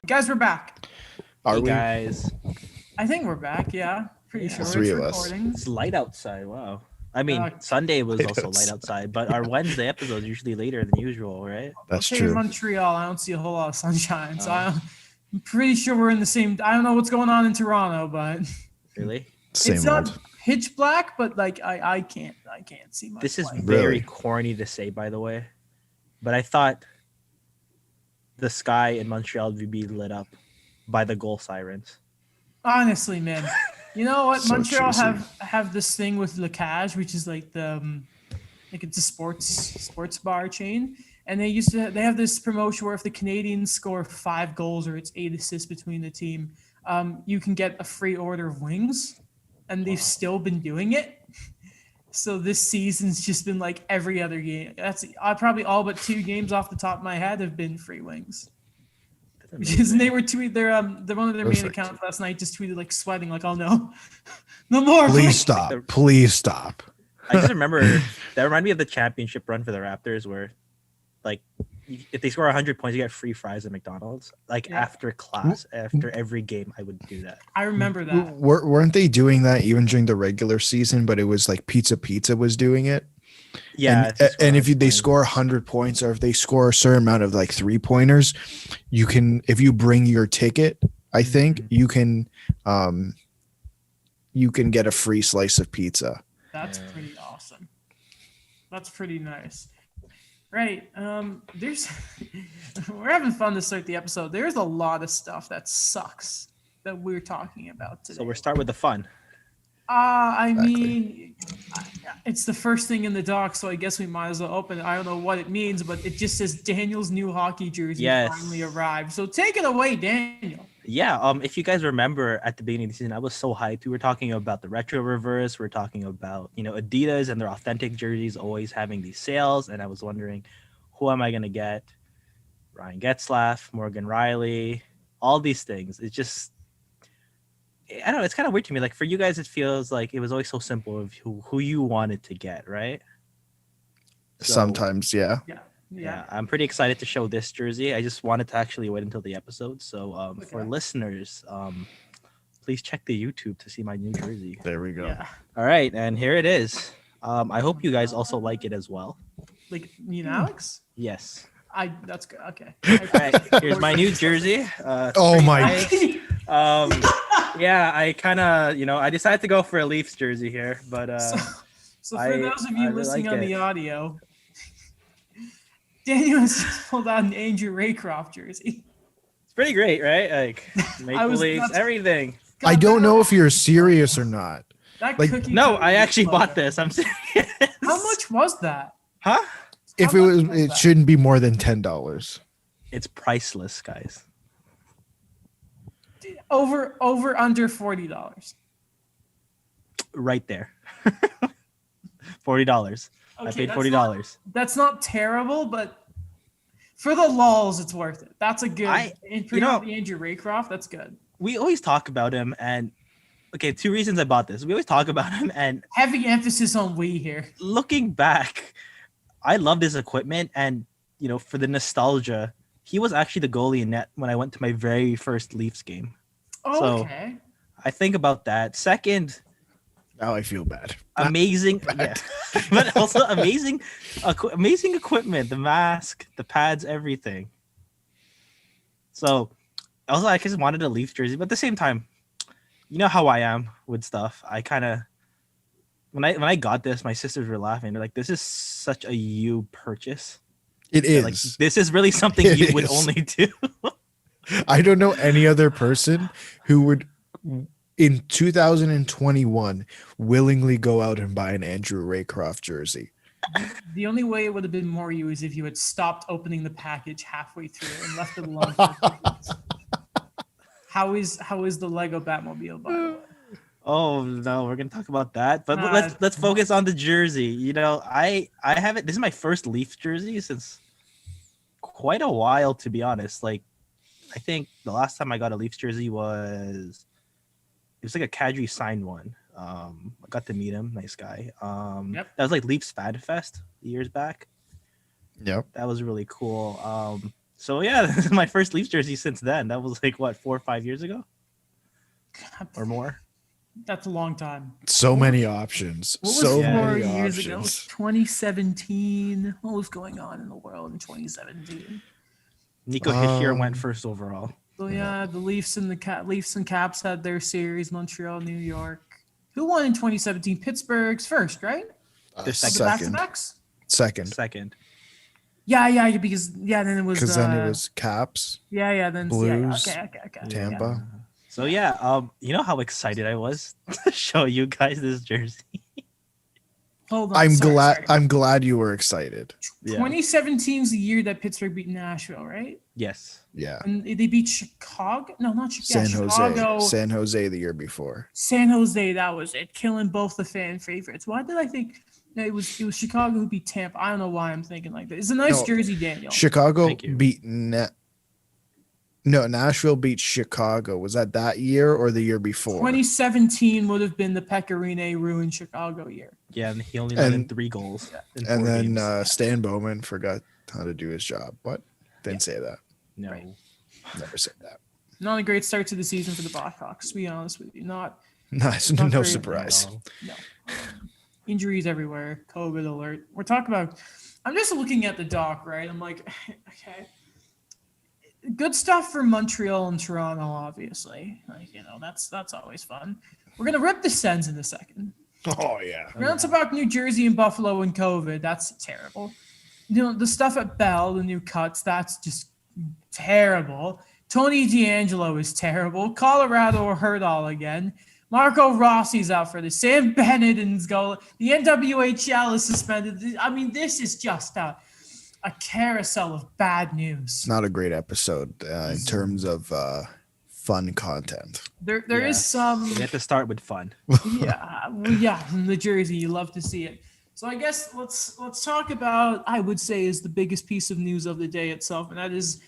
Guys, we're back. Are Hey we? guys, I think we're back. Yeah, pretty Yeah. sure Three it's of us. recording. it's light outside. Wow. I mean, Uh, Sunday was light also light outside. outside, but our Wednesday episode is usually later than usual, right? That's okay, in true. Montreal, I don't see a whole lot of sunshine, so Oh. I'm pretty sure we're in the same. I don't know what's going on in Toronto, but Really? Same it's old. not pitch black. But like, I can't see much. This is light. very Really? corny to say, by the way, but I thought the sky in Montreal would be lit up by the goal sirens. Honestly, man. You know what? So Montreal cheesy. have this thing with Le Cage, which is like the like it's a sports bar chain, and they have this promotion where if the Canadians score 5 goals or it's 8 assists between the team, you can get a free order of wings, and they've still been doing it. So this season's just been like every other game. That's probably all but 2 games off the top of my head have been free wings. That's Because amazing. they were tweeting their one of their main Perfect. accounts last night just tweeted like sweating like, oh no, no more. Please stop. Please stop. I just remember that reminded me of the championship run for the Raptors, where like if they score 100 points, you get free fries at McDonald's. Like Yeah. after class, after every game, I would do that. I remember that. Weren't they doing that even during the regular season? But it was like Pizza was doing it. Yeah, And if they score 100 100 points, or if they score a certain amount of like 3-pointers, you can, if you bring your ticket, I think you can get a free slice of pizza. That's Yeah. pretty awesome. That's pretty nice. Right. There's we're having fun to start the episode. There's a lot of stuff that sucks that we're talking about today. So we'll start with the fun. I Exactly. mean, it's the first thing in the doc, so I guess we might as well open it. I don't know what it means, but it just says Daniel's new hockey jersey Yes. finally arrived. So take it away, Daniel. Yeah, if you guys remember at the beginning of the season, I was so hyped. We were talking about the retro reverse. We're talking about, Adidas and their authentic jerseys always having these sales. And I was wondering, who am I going to get? Ryan Getzlaff, Morgan Riley, all these things. It's just, I don't know. It's kind of weird to me. Like for you guys, it feels like it was always so simple of who you wanted to get, right? So, Sometimes, yeah. Yeah. I'm pretty excited to show this jersey. I just wanted to actually wait until the episode. So for Okay. listeners, please check the YouTube to see my new jersey. There we go. Yeah. All right, and here it is. I hope you guys also like it as well. Like me and Alex? Yes. That's good. Okay. All right, here's my new jersey. Oh my! nice. Yeah, I kind of, I decided to go for a Leafs jersey here, but So for I those of really you listening like on it. the audio, Daniel has just pulled out an Andrew Raycroft jersey. it's pretty great, right? Like Maple was Leafs, nuts. everything. I God, don't that- know if you're serious or not. that like- cookie No, cutter I actually logo. bought this. I'm serious. How much was that? Huh? If How it much was, was it that? shouldn't be more than $10. It's priceless, guys. Over under $40. Right there. $40. I paid that's $40. That's not terrible, but for the lulls, it's worth it. That's a good. And for you know- the Andrew Raycroft, that's good. We always talk about him, and okay, 2 reasons I bought this. We always talk about him, and Heavy emphasis on we here. looking back, I loved his equipment, and for the nostalgia, he was actually the goalie in net when I went to my very first Leafs game. So- Okay. I think about that. Second, Now I feel bad. amazing, yeah, but also amazing equipment, the mask, the pads, everything. So also I just wanted a Leafs jersey, but at the same time, you know how I am with stuff. I kind of when I got this, my sisters were laughing. They're like, "This is such a you purchase. It is. Like this is really something It you would is. only do." I don't know any other person who would, in 2021, willingly go out and buy an Andrew Raycroft jersey. The only way it would have been more you is if you had stopped opening the package halfway through and left it alone. For a few minutes. How is the Lego Batmobile, by the way? Oh no, we're gonna talk about that. But Uh, let's focus on the jersey. I haven't. This is my first Leafs jersey since quite a while, to be honest. Like, I think the last time I got a Leafs jersey was like a Kadri signed one. I got to meet him, nice guy. Yep. That was like Leafs Fan Fest years back. Yep. That was really cool. So yeah, this is my first Leafs jersey since then. That was like what, 4 or 5 years ago or more. That's a long time. So many options. What was So 4 many years ago? options. 2017. What was going on in the world in 2017? Nico Hischier went first overall. So yeah, the Leafs and Leafs and Caps had their series. Montreal, New York. Who won in 2017? Pittsburgh's first, right? They're The second. Second. back-to-backs? Second. Yeah, because then it was Because then it was Caps, then Blues, okay. Tampa. So yeah, you know how excited I was to show you guys this jersey. Hold on. I'm glad you were excited. Yeah. 2017 is the year that Pittsburgh beat Nashville, right? Yes. Yeah. And they beat Chicago. No, not Chicago. Chicago. San Jose the year before. San Jose, that was it. Killing both the fan favorites. Why did I think it was Chicago who beat Tampa? I don't know why I'm thinking like that. It's a nice jersey, Daniel. Chicago Thank you. beat Nashville beat Chicago. Was that year or the year before? 2017 would have been the Pecorine ruined Chicago year. Yeah, and he only let in 3 goals. In 4 And then games. Stan Bowman forgot how to do his job. What? Didn't say that. No. Right. Never said that. Not a great start to the season for the Blackhawks, to be honest with you. No Not surprise. No. Injuries everywhere. COVID alert. We're talking about. I'm just looking at the doc, right? I'm like, okay. Good stuff for Montreal and Toronto, obviously. Like, that's always fun. We're gonna rip the Sens in a second. Oh yeah. We're gonna talk about New Jersey and Buffalo and COVID. That's terrible. The stuff at Bell, the new cuts, that's just terrible. Tony D'Angelo is terrible. Colorado hurt all again. Marco Rossi's out for this. Sam Bennett is going. The NWHL is suspended. I mean, this is just a carousel of bad news. Not a great episode in terms of fun content. There is some. We have to start with fun. From the jersey, you love to see it. So I guess let's talk about, I would say, is the biggest piece of news of the day itself, and that is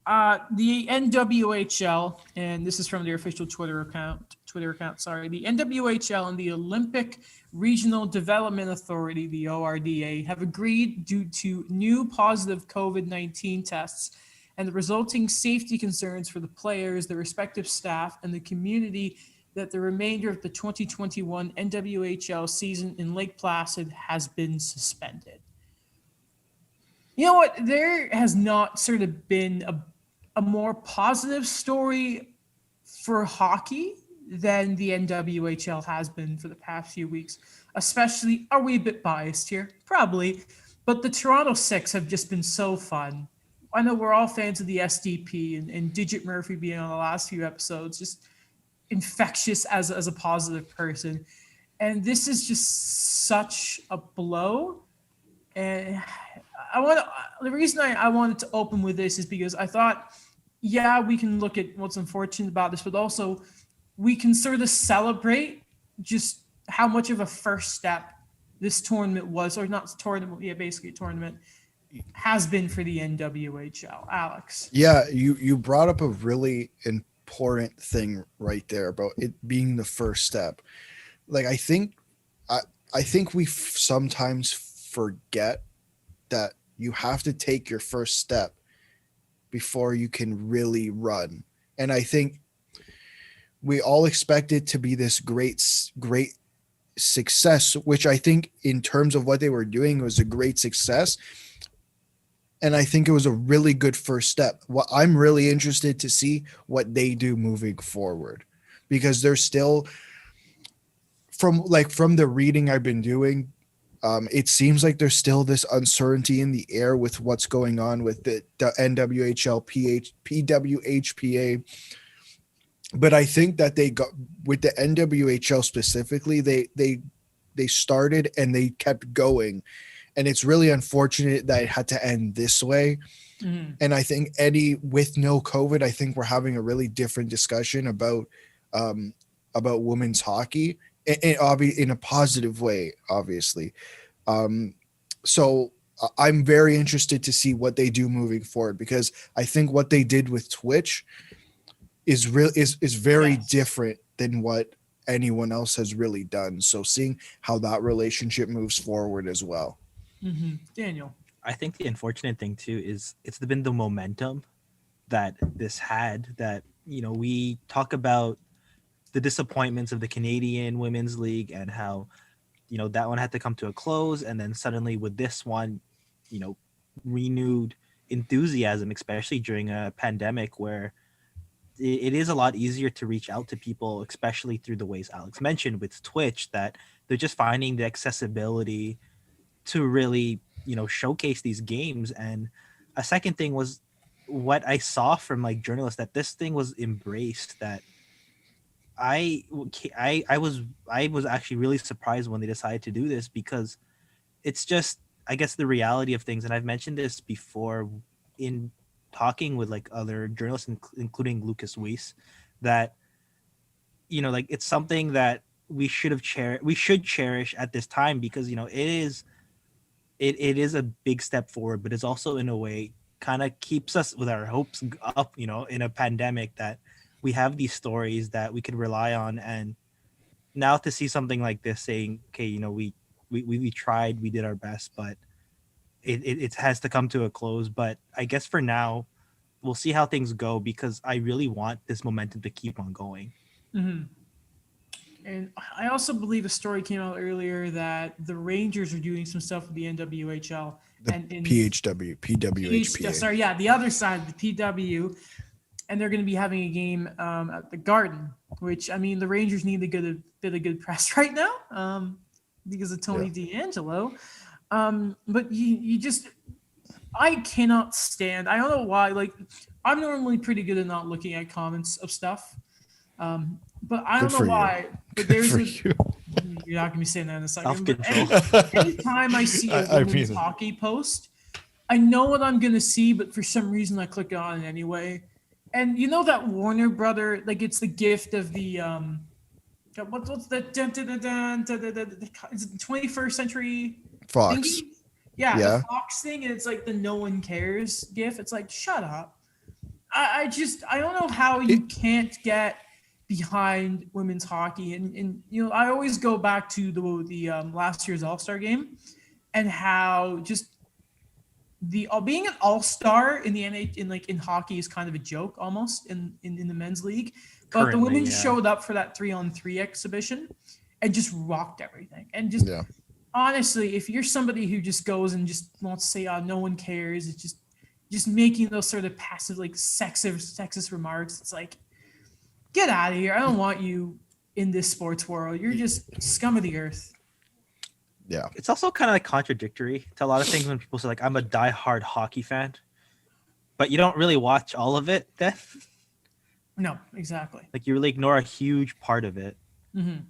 the NWHL, and this is from their official Twitter account. The NWHL and the Olympic Regional Development Authority, the ORDA, have agreed due to new positive COVID-19 tests and the resulting safety concerns for the players, the respective staff, and the community that the remainder of the 2021 NWHL season in Lake Placid has been suspended. You know what? There has not sort of been a more positive story for hockey than the NWHL has been for the past few weeks. Especially, are we a bit biased here? Probably. But the Toronto Six have just been so fun. I know we're all fans of the SDP and Digit Murphy being on the last few episodes, just infectious as a positive person. And this is just such a blow. And the reason I wanted to open with this is because I thought, we can look at what's unfortunate about this, but also we can sort of celebrate just how much of a first step this tournament was, or not tournament, basically a tournament has been for the NWHL. Alex. Yeah, you brought up a really important thing right there about it being the first step. Like I think we sometimes forget that you have to take your first step before you can really run. And I think we all expect it to be this great success, which I think in terms of what they were doing was a great success. And I think it was a really good first step. What I'm really interested to see what they do moving forward, because they're still from the reading I've been doing, it seems like there's still this uncertainty in the air with what's going on with the NWHL, PWHPA. But I think that they got with the NWHL specifically, they started and they kept going. And it's really unfortunate that it had to end this way. Mm-hmm. And I think with no COVID, I think we're having a really different discussion about women's hockey in a positive way, obviously. So I'm very interested to see what they do moving forward, because I think what they did with Twitch is very different than what anyone else has really done. So seeing how that relationship moves forward as well. Mm-hmm. Daniel. I think the unfortunate thing too is it's been the momentum that this had, that we talk about the disappointments of the Canadian Women's League and how that one had to come to a close, and then suddenly with this one, you know renewed enthusiasm, especially during a pandemic where it is a lot easier to reach out to people, especially through the ways Alex mentioned with Twitch, that they're just finding the accessibility to really showcase these games. And a second thing was what I saw from like journalists, that this thing was embraced, that I was actually really surprised when they decided to do this, because it's just, I guess, the reality of things. And I've mentioned this before in talking with like other journalists, including Lucas Weiss, that like it's something that we should cherish at this time, because it is a big step forward, but it's also in a way kind of keeps us with our hopes up, in a pandemic, that we have these stories that we could rely on. And now to see something like this saying, okay, we tried, we did our best, but it has to come to a close. But I guess for now, we'll see how things go, because I really want this momentum to keep on going. Mm-hmm. And I also believe a story came out earlier that the Rangers are doing some stuff with the NWHL The and in PWHPA. Sorry, yeah, the other side, the PW, and they're going to be having a game at the Garden, which, I mean, the Rangers need to get a bit of good press right now because of Tony D'Angelo. But you just, I cannot stand, I don't know why, like, I'm normally pretty good at not looking at comments of stuff. But I don't know why. But there's you're not gonna be saying that in a second. But anytime I see a women's hockey post, I know what I'm gonna see, but for some reason I click on it anyway. And you know that Warner Brother, like it's the gift of the what's the is it the 21st century Fox. thingy? Yeah, the Fox thing, and it's like the no one cares gif. It's like, shut up. I don't know how you can't get behind women's hockey, and I always go back to the last year's All-Star game, and how just the being an All-Star in the in hockey is kind of a joke almost in the men's league. But the women showed up for that 3-on-3 exhibition and just rocked everything. And just honestly, if you're somebody who just goes and just wants to say, no one cares, it's just making those sort of passive, like sexist remarks, it's like, get out of here. I don't want you in this sports world. You're just scum of the earth. Yeah. It's also kind of like contradictory to a lot of things when people say, like, I'm a diehard hockey fan, but you don't really watch all of it then. No, exactly. Like, you really ignore a huge part of it. Mm-hmm.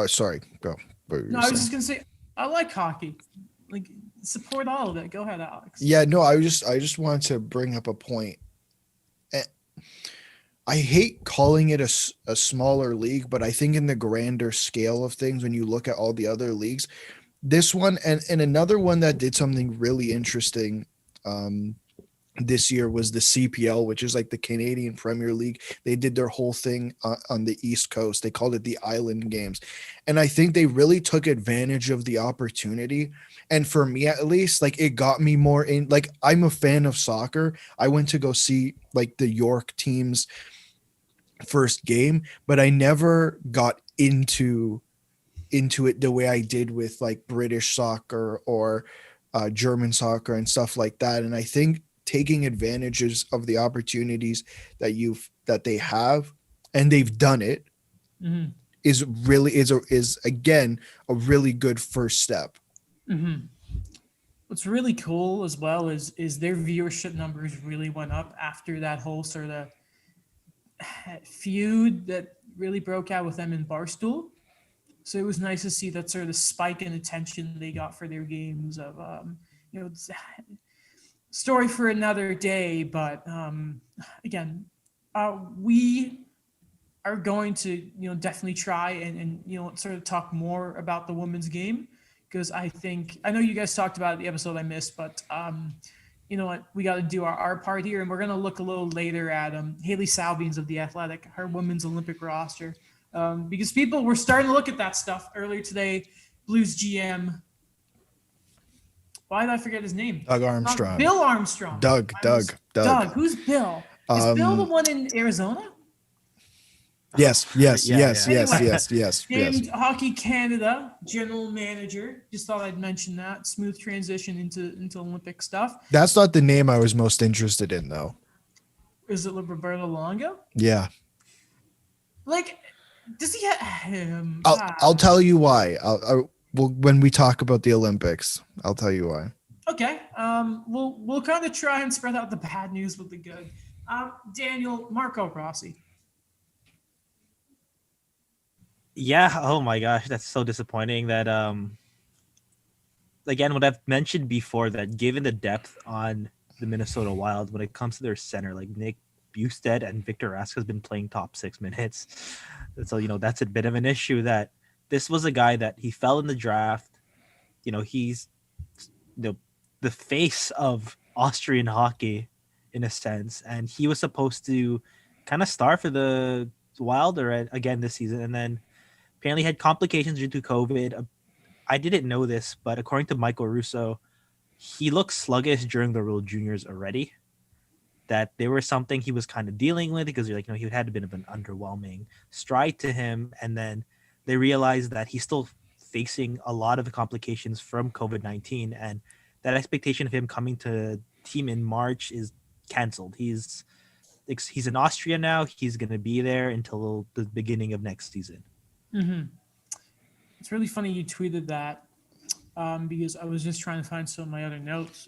Sorry, go. No, I was just gonna say, I like hockey. Like, support all of it. Go ahead, Alex. Yeah, no, I just wanted to bring up a point. I hate calling it a smaller league, but I think in the grander scale of things, when you look at all the other leagues, this one and another one that did something really interesting this year was the CPL, which is like the Canadian Premier League. They did their whole thing on the East Coast. They called it the Island Games. And I think they really took advantage of the opportunity. And for me, at least, like, it got me more in, like, I'm a fan of soccer. I went to go see like the York team's first game, but I never got into it the way I did with like British soccer or German soccer and stuff like that. And I think taking advantages of the opportunities that they have, and they've done it, is again a really good first step. Mm-hmm. What's really cool as well is their viewership numbers really went up after that whole sort of feud that really broke out with them in Barstool. So it was nice to see that sort of spike in attention they got for their games. Of story for another day, but again, we are going to definitely try and sort of talk more about the women's game, because I know you guys talked about the episode I missed, but you know what, we got to do our part here, and we're going to look a little later at Haley Salvians of The Athletic, her women's Olympic roster, because people were starting to look at that stuff earlier today. Blues GM Why did I forget his name? Doug Armstrong. Bill Armstrong. Doug. Who's Bill? Is Bill the one in Arizona? Yes. Anyway, Yes. Named Hockey Canada general manager. Just thought I'd mention that. Smooth transition into Olympic stuff. That's not the name I was most interested in, though. Is it Roberto Longo? Yeah. Like, does he have? I'll tell you why. When we talk about the Olympics, I'll tell you why. Okay. We'll kind of try and spread out the bad news with the good. Daniel, Marco Rossi. Yeah. Oh my gosh, that's so disappointing. That again, what I've mentioned before, that given the depth on the Minnesota Wild when it comes to their center, like Nick Bjugstad and Victor Rask has been playing top 6 minutes. So that's a bit of an issue. That this was a guy that he fell in the draft. He's the face of Austrian hockey in a sense, and he was supposed to kind of star for the Wild again this season, and then apparently had complications due to COVID. I didn't know this, but according to Michael Russo, he looked sluggish during the World Juniors already. That there was something he was kind of dealing with, because he had a bit of an underwhelming stride to him, and then they realized that he's still facing a lot of the complications from COVID-19, and that expectation of him coming to team in March is canceled. He's in Austria now. He's going to be there until the beginning of next season. Mm-hmm. It's really funny you tweeted that because I was just trying to find some of my other notes,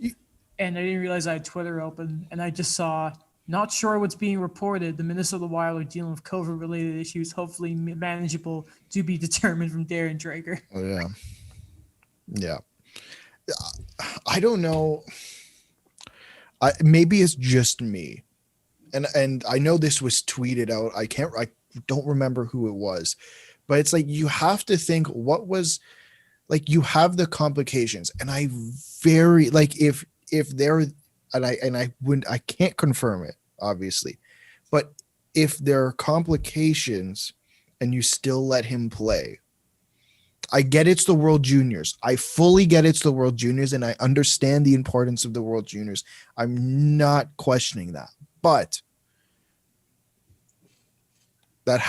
and I didn't realize I had Twitter open, and I just saw, not sure what's being reported. The Minnesota Wild are dealing with COVID-related issues, hopefully manageable, to be determined, from Darren Drager. Oh, yeah. I don't know. Maybe it's just me, and I know this was tweeted out. I don't remember who it was, but it's like, you have to think, what was, like, you have the complications, and I very, like, if there, and I can't confirm it, obviously, but if there are complications and you still let him play, I get it's the World Juniors. I fully get it's the World Juniors, and I understand the importance of the World Juniors. I'm not questioning that, but that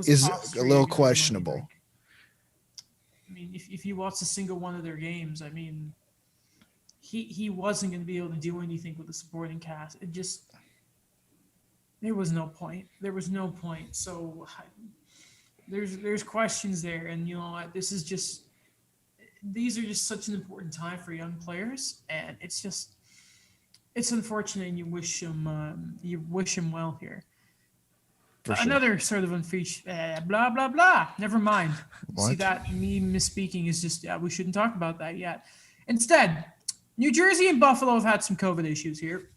is a little questionable. I mean, if you watch a single one of their games, I mean, he wasn't going to be able to do anything with the supporting cast. It just, there was no point. So there's questions there, and you know what? These are just such an important time for young players, and it's unfortunate, and you wish him well here. For sure. Another sort of unfeatured blah blah blah. Never mind. What? See, that me misspeaking is just we shouldn't talk about that yet. Instead, New Jersey and Buffalo have had some COVID issues here.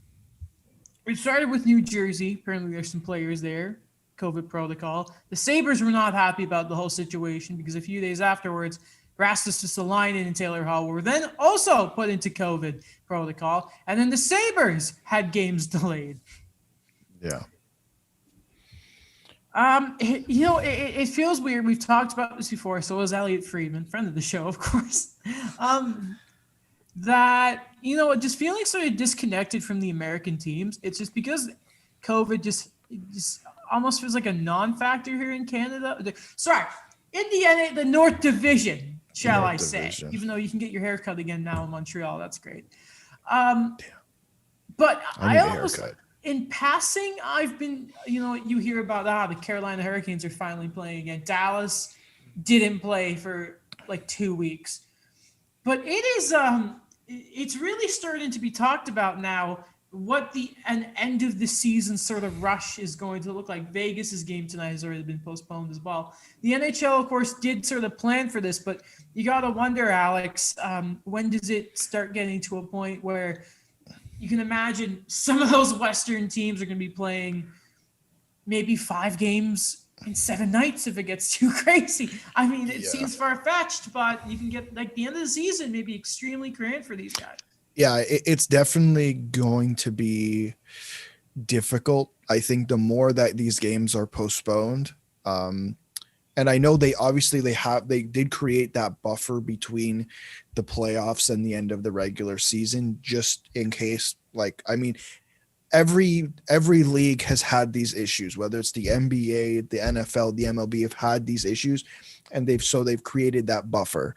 We started with New Jersey. Apparently, there's some players there. COVID protocol. The Sabres were not happy about the whole situation, because a few days afterwards, Rasmus Ristolainen and Taylor Hall were then also put into COVID protocol, and then the Sabres had games delayed. Yeah. It feels weird. We've talked about this before. So was Elliot Friedman, friend of the show, of course. That, just feeling sort of disconnected from the American teams. It's just because COVID just almost feels like a non-factor here in Canada. In the North Division, shall I say? Even though you can get your hair cut again now in Montreal, that's great. But I almost, in passing, I've been, you hear about the Carolina Hurricanes are finally playing again. Dallas didn't play for like 2 weeks, but it's really starting to be talked about now what an end of the season sort of rush is going to look like. Vegas's game tonight has already been postponed as well. The NHL, of course, did sort of plan for this, but you got to wonder, Alex, when does it start getting to a point where you can imagine some of those Western teams are going to be playing maybe 5 games in 7 nights if it gets too crazy. I mean, it seems far-fetched, but you can get, like, the end of the season maybe extremely cramped for these guys. Yeah, it's definitely going to be difficult. I think the more that these games are postponed, And I know they did create that buffer between the playoffs and the end of the regular season, just in case. Like, I mean, every league has had these issues, whether it's the NBA, the NFL, the MLB have had these issues, and they've created that buffer.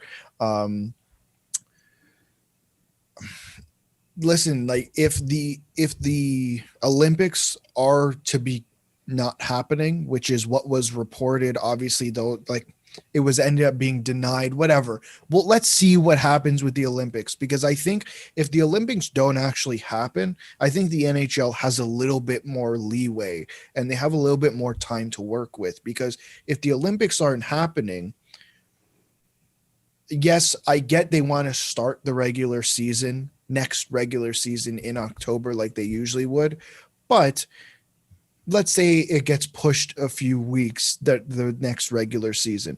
Listen, like if the Olympics are to be not happening, which is what was reported, obviously, though, like it was ended up being denied, whatever. Well, let's see what happens with the Olympics, because I think if the Olympics don't actually happen, I think the NHL has a little bit more leeway and they have a little bit more time to work with, because if the Olympics aren't happening, yes, I get they want to start the next regular season in October like they usually would, but let's say it gets pushed a few weeks, that the next regular season,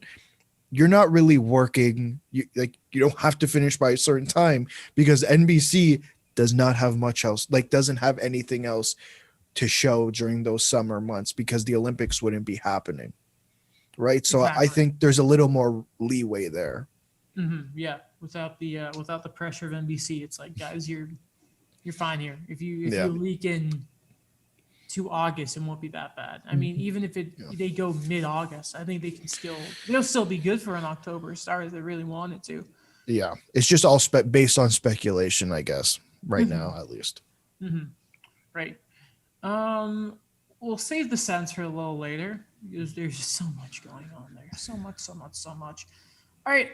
you're not really working. You don't have to finish by a certain time, because NBC does not have much else, like doesn't have anything else to show during those summer months, because the Olympics wouldn't be happening, right? So I Exactly. think there's a little more leeway there. Yeah, without the pressure of NBC, it's like, guys, you're fine here. If Yeah. you leak in to August, it won't be that bad. I mean, even if they go mid-August, I think they'll still be good for an October start if they really wanted to. Yeah, it's just all based on speculation, I guess, right now at least. Right. We'll save the sense for a little later because there's just so much going on there. So much. All right.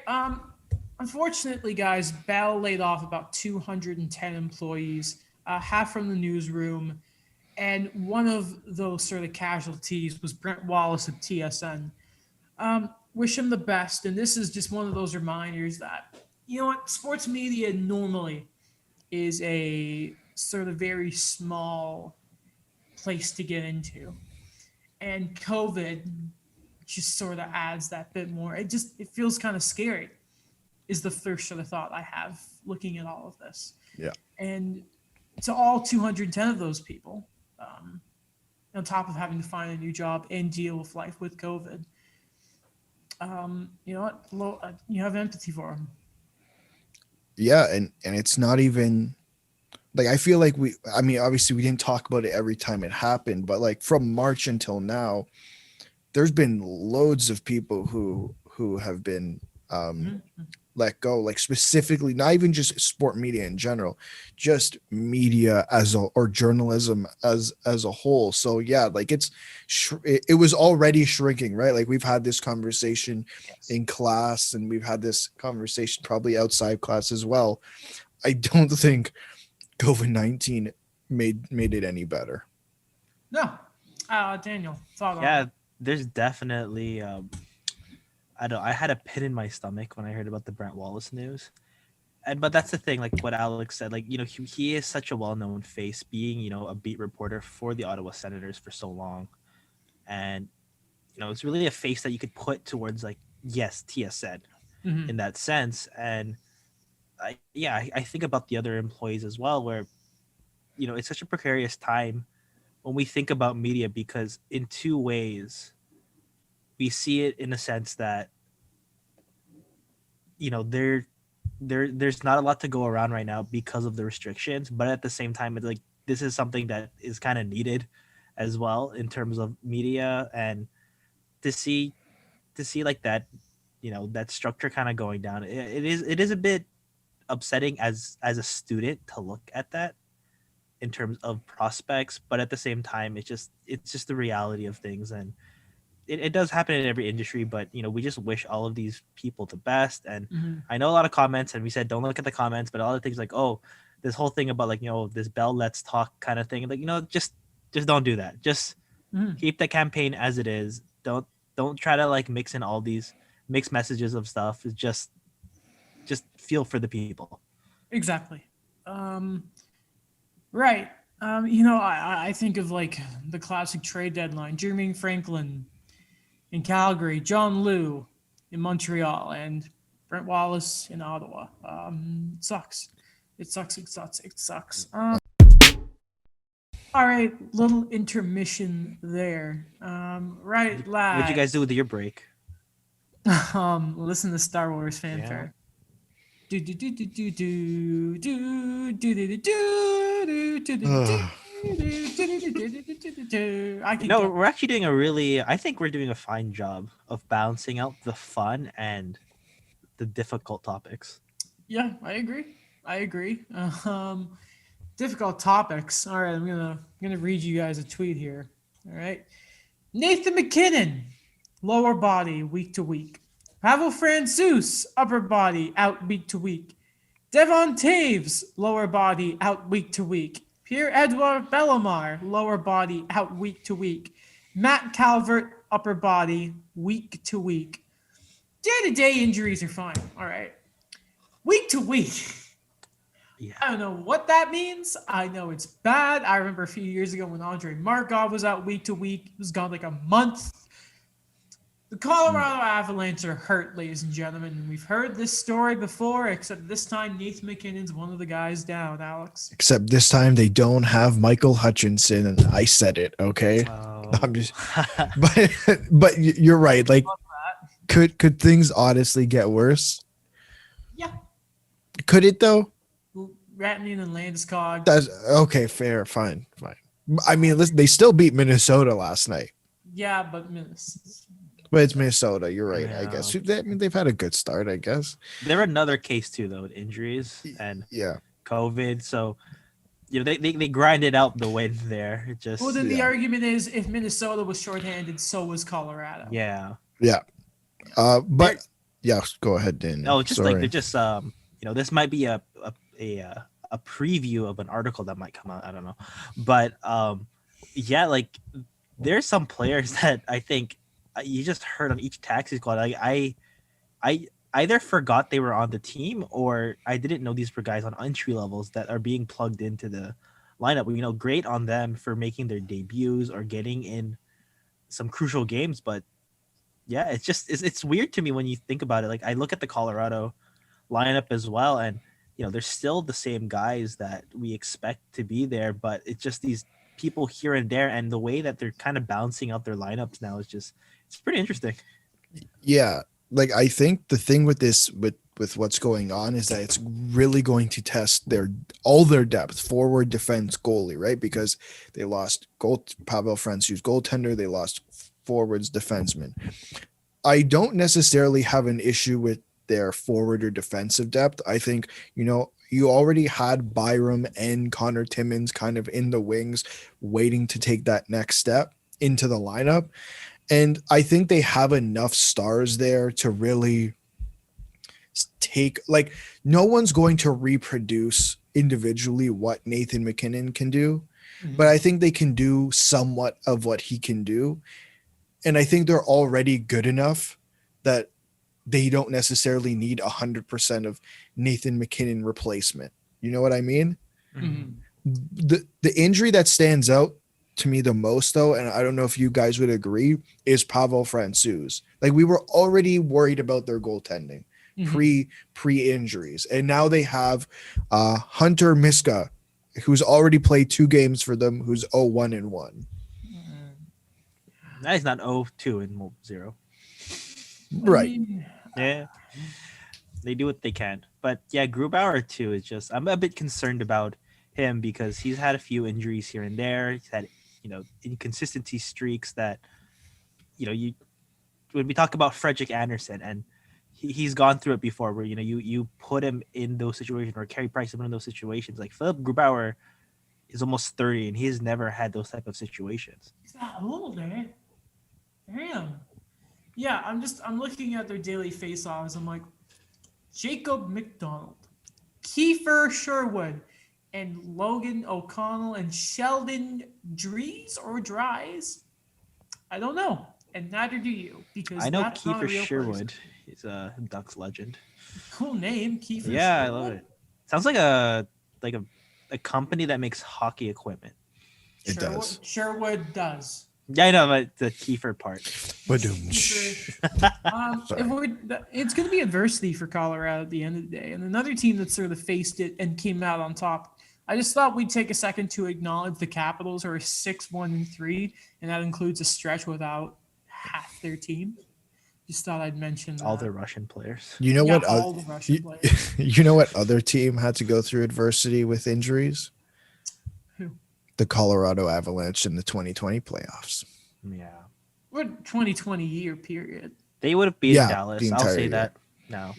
Unfortunately, guys, Bell laid off about 210 employees, half from the newsroom, and one of those sort of casualties was Brent Wallace of TSN. Wish him the best, and this is just one of those reminders that, you know what, sports media normally is a sort of very small place to get into, and COVID just sort of adds that bit more. It feels kind of scary, is the first sort of thought I have looking at all of this. Yeah. And to all 210 of those people, on top of having to find a new job and deal with life with COVID, you know what? You have empathy for them. Yeah, and it's not even like, I feel like I mean, obviously we didn't talk about it every time it happened, but like from March until now, there's been loads of people who have been let go, like specifically, not even just sport media in general, just media or journalism as a whole. So yeah, like it was already shrinking, right? Like we've had this conversation in class, and we've had this conversation probably outside class as well. I don't think COVID-19 made it any better. No. Daniel, thought on Yeah, it. there's definitely I had a pit in my stomach when I heard about the Brent Wallace news. But that's the thing, like what Alex said, like, you know, he is such a well-known face, being, you know, a beat reporter for the Ottawa Senators for so long. And, you know, it's really a face that you could put towards, like, yes, TSN in that sense. And I think about the other employees as well, where, you know, it's such a precarious time when we think about media, because in two ways we see it in a sense that, you know, there's not a lot to go around right now because of the restrictions, but at the same time, it's like this is something that is kind of needed as well in terms of media. And to see like that, you know, that structure kind of going down, it is a bit upsetting as a student to look at that in terms of prospects, but at the same time, it's just the reality of things. And it does happen in every industry, but, you know, we just wish all of these people the best. And I know a lot of comments, and we said don't look at the comments, but a lot of things like, oh, this whole thing about, like, you know, this Bell Let's Talk kind of thing, like, you know, just don't do that. Just keep the campaign as it is. Don't try to like mix in all these mixed messages of stuff. It's just feel for the people. Exactly. Right. You know, I think of like the classic trade deadline: Jermaine Franklin in Calgary, John Liu in Montreal, and Brent Wallace in Ottawa. It sucks. It sucks. All right, little intermission there. Right, lad. What'd you guys do with your break? Listen to Star Wars fanfare. Do do do do do do do do do do do do do. I can No, go. we're actually doing I think we're doing a fine job of balancing out the fun and the difficult topics. Yeah, I agree. I agree. Difficult topics. All right, I'm gonna read you guys a tweet here. All right, Nathan McKinnon, lower body week to week. Pavel Francouz, upper body out week to week. Devon Taves, lower body out week to week. Pierre-Edouard Bellemare, lower body out week to week. Matt Calvert, upper body week to week. Day-to-day injuries are fine. All right. Week to week. Yeah. I don't know what that means. I know it's bad. I remember a few years ago when Andre Markov was out week to week. He was gone like a month. The Colorado Avalanche are hurt, ladies and gentlemen. We've heard this story before, except this time Nathan McKinnon's one of the guys down, Alex. Except this time they don't have Michael Hutchinson, and I said it. Okay, I'm just, but you're right. Like, could things honestly get worse? Yeah. Could it though? Ratney and Landeskog. That's okay. Fair. Fine. I mean, listen, they still beat Minnesota last night. Yeah, but it's Minnesota. You're right. I Yeah. guess. I mean, they've had a good start. I guess. They're another case too, though, with injuries and Yeah. COVID. So, they grinded out the win there. It just well, then the argument is if Minnesota was shorthanded, so was Colorado. yeah. But yeah, go ahead, Dan. No, just Sorry. like they're just this might be a preview of an article that might come out. I don't know, but yeah, like there's some players that I think you just heard on each taxi squad. Like I either forgot they were on the team or I didn't know these were guys on entry levels that are being plugged into the lineup. Great on them for making their debuts or getting in some crucial games, but yeah, it's weird to me when you think about it. Like I look at the Colorado lineup as well, and they're still the same guys that we expect to be there, but it's just these people here and there, and the way that they're kind of balancing out their lineups now is it's pretty interesting. Yeah, like I think the thing with this with what's going on is that it's really going to test all their depth, forward, defense, goalie, right? Because they lost Pavel Francouz, goaltender, they lost forwards, defenseman. I don't necessarily have an issue with their forward or defensive depth. I think, you already had Byram and Connor Timmins kind of in the wings waiting to take that next step into the lineup. And I think they have enough stars there to really take, like, no one's going to reproduce individually what Nathan McKinnon can do, but I think they can do somewhat of what he can do. And I think they're already good enough that they don't necessarily need 100% of Nathan McKinnon replacement. You know what I mean? Mm-hmm. The injury that stands out to me the most, though, and I don't know if you guys would agree, is Pavel Francouz. Like, we were already worried about their goaltending pre-injuries, and now they have Hunter Miska, who's already played 2 games for them, who's 0-1-1. That is not 0-2 and 0. Right. Yeah, they do what they can, but yeah, Grubauer too is just. I'm a bit concerned about him because he's had a few injuries here and there. He's had inconsistency streaks that when we talk about Frederick Anderson, and he's gone through it before, where you put him in those situations or Carey Price in those situations. Like Philip Grubauer is almost 30 and he's never had those type of situations. He's not old, man. Damn. Yeah, I'm looking at their daily face-offs. I'm like, Jacob McDonald, Kiefer Sherwood, and Logan O'Connell and Sheldon Dries. I don't know, and neither do you, because I know that's not a Kiefer real Sherwood. person. He's a Ducks legend. Cool name, Kiefer. Yeah, Sherwood. I love it. Sounds like a company that makes hockey equipment. It does. Sherwood does. Yeah, I know, but the Kiefer part. It's going to be adversity for Colorado at the end of the day. And another team that sort of faced it and came out on top. I just thought we'd take a second to acknowledge the Capitals are 6-1-3, and that includes a stretch without half their team. Just thought I'd mention All that. the Russian players. You know Yeah, what? all the Russian players. You know what other team had to go through adversity with injuries? Who? The Colorado Avalanche in the 2020 playoffs. Yeah. What 2020 year period? They would have beaten Yeah, Dallas. the I'll entire say year. that. No.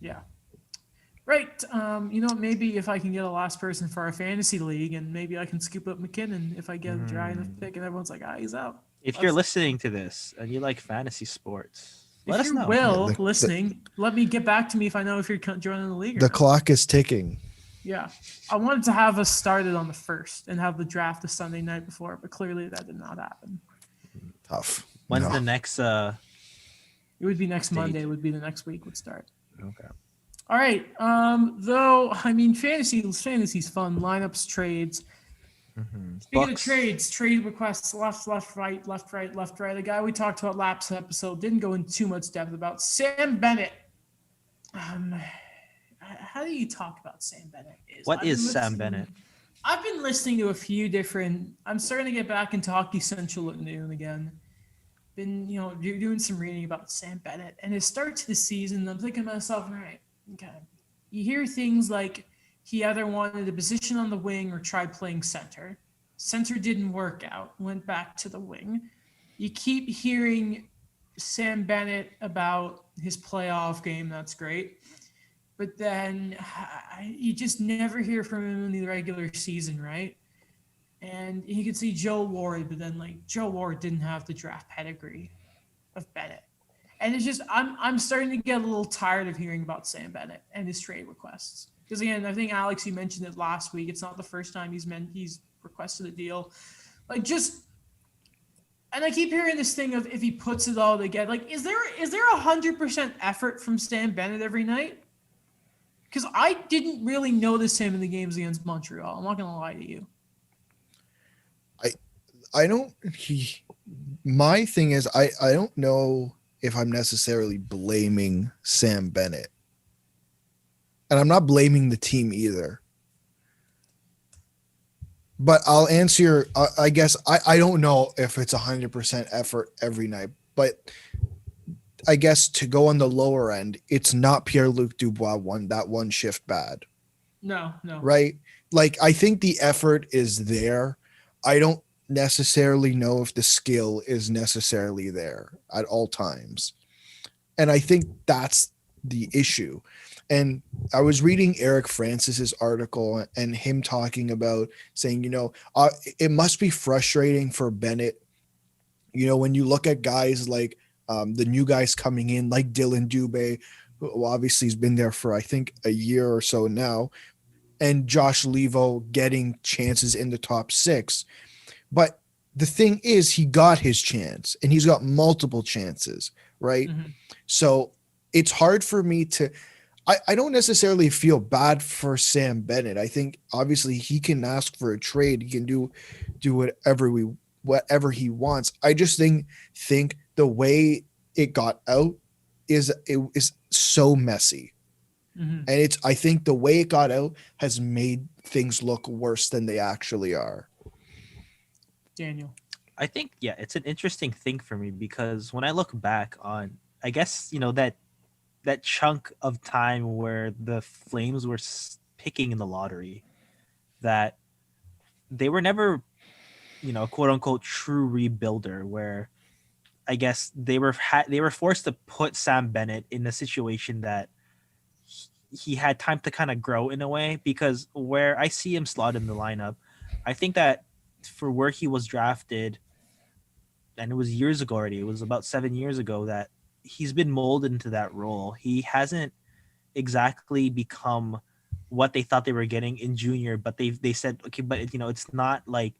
Yeah. Right. You know, maybe if I can get a last person for our fantasy league, and maybe I can scoop up McKinnon if I get a dry enough pick, and everyone's like, he's out. If you're listening to this and you like fantasy sports, let If us you're know. Will listening, let me get back to me if I know if you're joining the league. Or The not. clock is ticking. Yeah, I wanted to have us started on the 1st and have the draft the Sunday night before, but clearly that did not happen. Tough. When's No. the next? It would be next Date. Monday. Would be the next week would start. Okay. All right. Though I mean, fantasy's fun. Lineups, trades. Speaking of trades, trade requests, left, right. The guy we talked about last episode didn't go into too much depth about Sam Bennett. How do you talk about Sam Bennett? What is Sam Bennett? I've been listening to a few different. I'm starting to get back into Hockey Central at noon again. Been doing some reading about Sam Bennett and his start to the season. I'm thinking to myself, all right, okay. You hear things like he either wanted a position on the wing or tried playing center. Center didn't work out. Went back to the wing. You keep hearing Sam Bennett about his playoff game. That's great. But then you just never hear from him in the regular season, right? And you could see Joe Ward, but then Joe Ward didn't have the draft pedigree of Bennett. And it's just I'm starting to get a little tired of hearing about Sam Bennett and his trade requests. Because again, I think Alex, you mentioned it last week. It's not the first time he's requested a deal. And I keep hearing this thing of if he puts it all together. Is there 100% effort from Sam Bennett every night? Because I didn't really notice him in the games against Montreal. I'm not gonna lie to you. I don't. My thing is, I don't know if I'm necessarily blaming Sam Bennett, and I'm not blaming the team either. But I'll answer. I guess I don't know if it's 100% effort every night, but I guess to go on the lower end, it's not Pierre-Luc Dubois one shift bad. No. Right? I think the effort is there. I don't necessarily know if the skill is necessarily there at all times. And I think that's the issue. And I was reading Eric Francis's article and him talking about saying, it must be frustrating for Bennett. When you look at guys like the new guys coming in, like Dylan Dubé, who obviously has been there for, I think, a year or so now, and Josh Levo getting chances in the top 6. But the thing is, he got his chance, and he's got multiple chances, right? Mm-hmm. So it's hard for me to – I don't necessarily feel bad for Sam Bennett. I think, obviously, he can ask for a trade. He can do whatever he wants. I just think the way it got out is so messy. Mm-hmm. And I think the way it got out has made things look worse than they actually are. Daniel. I think, it's an interesting thing for me because when I look back on, I guess, that chunk of time where the Flames were picking in the lottery, that they were never, quote unquote, true rebuilder, where I guess they were forced to put Sam Bennett in a situation that he had time to kind of grow in a way, because where I see him slot in the lineup, I think that for where he was drafted, and it was years ago already, it was about 7 years ago, that he's been molded into that role. He hasn't exactly become what they thought they were getting in junior, but they said, okay, but it's not like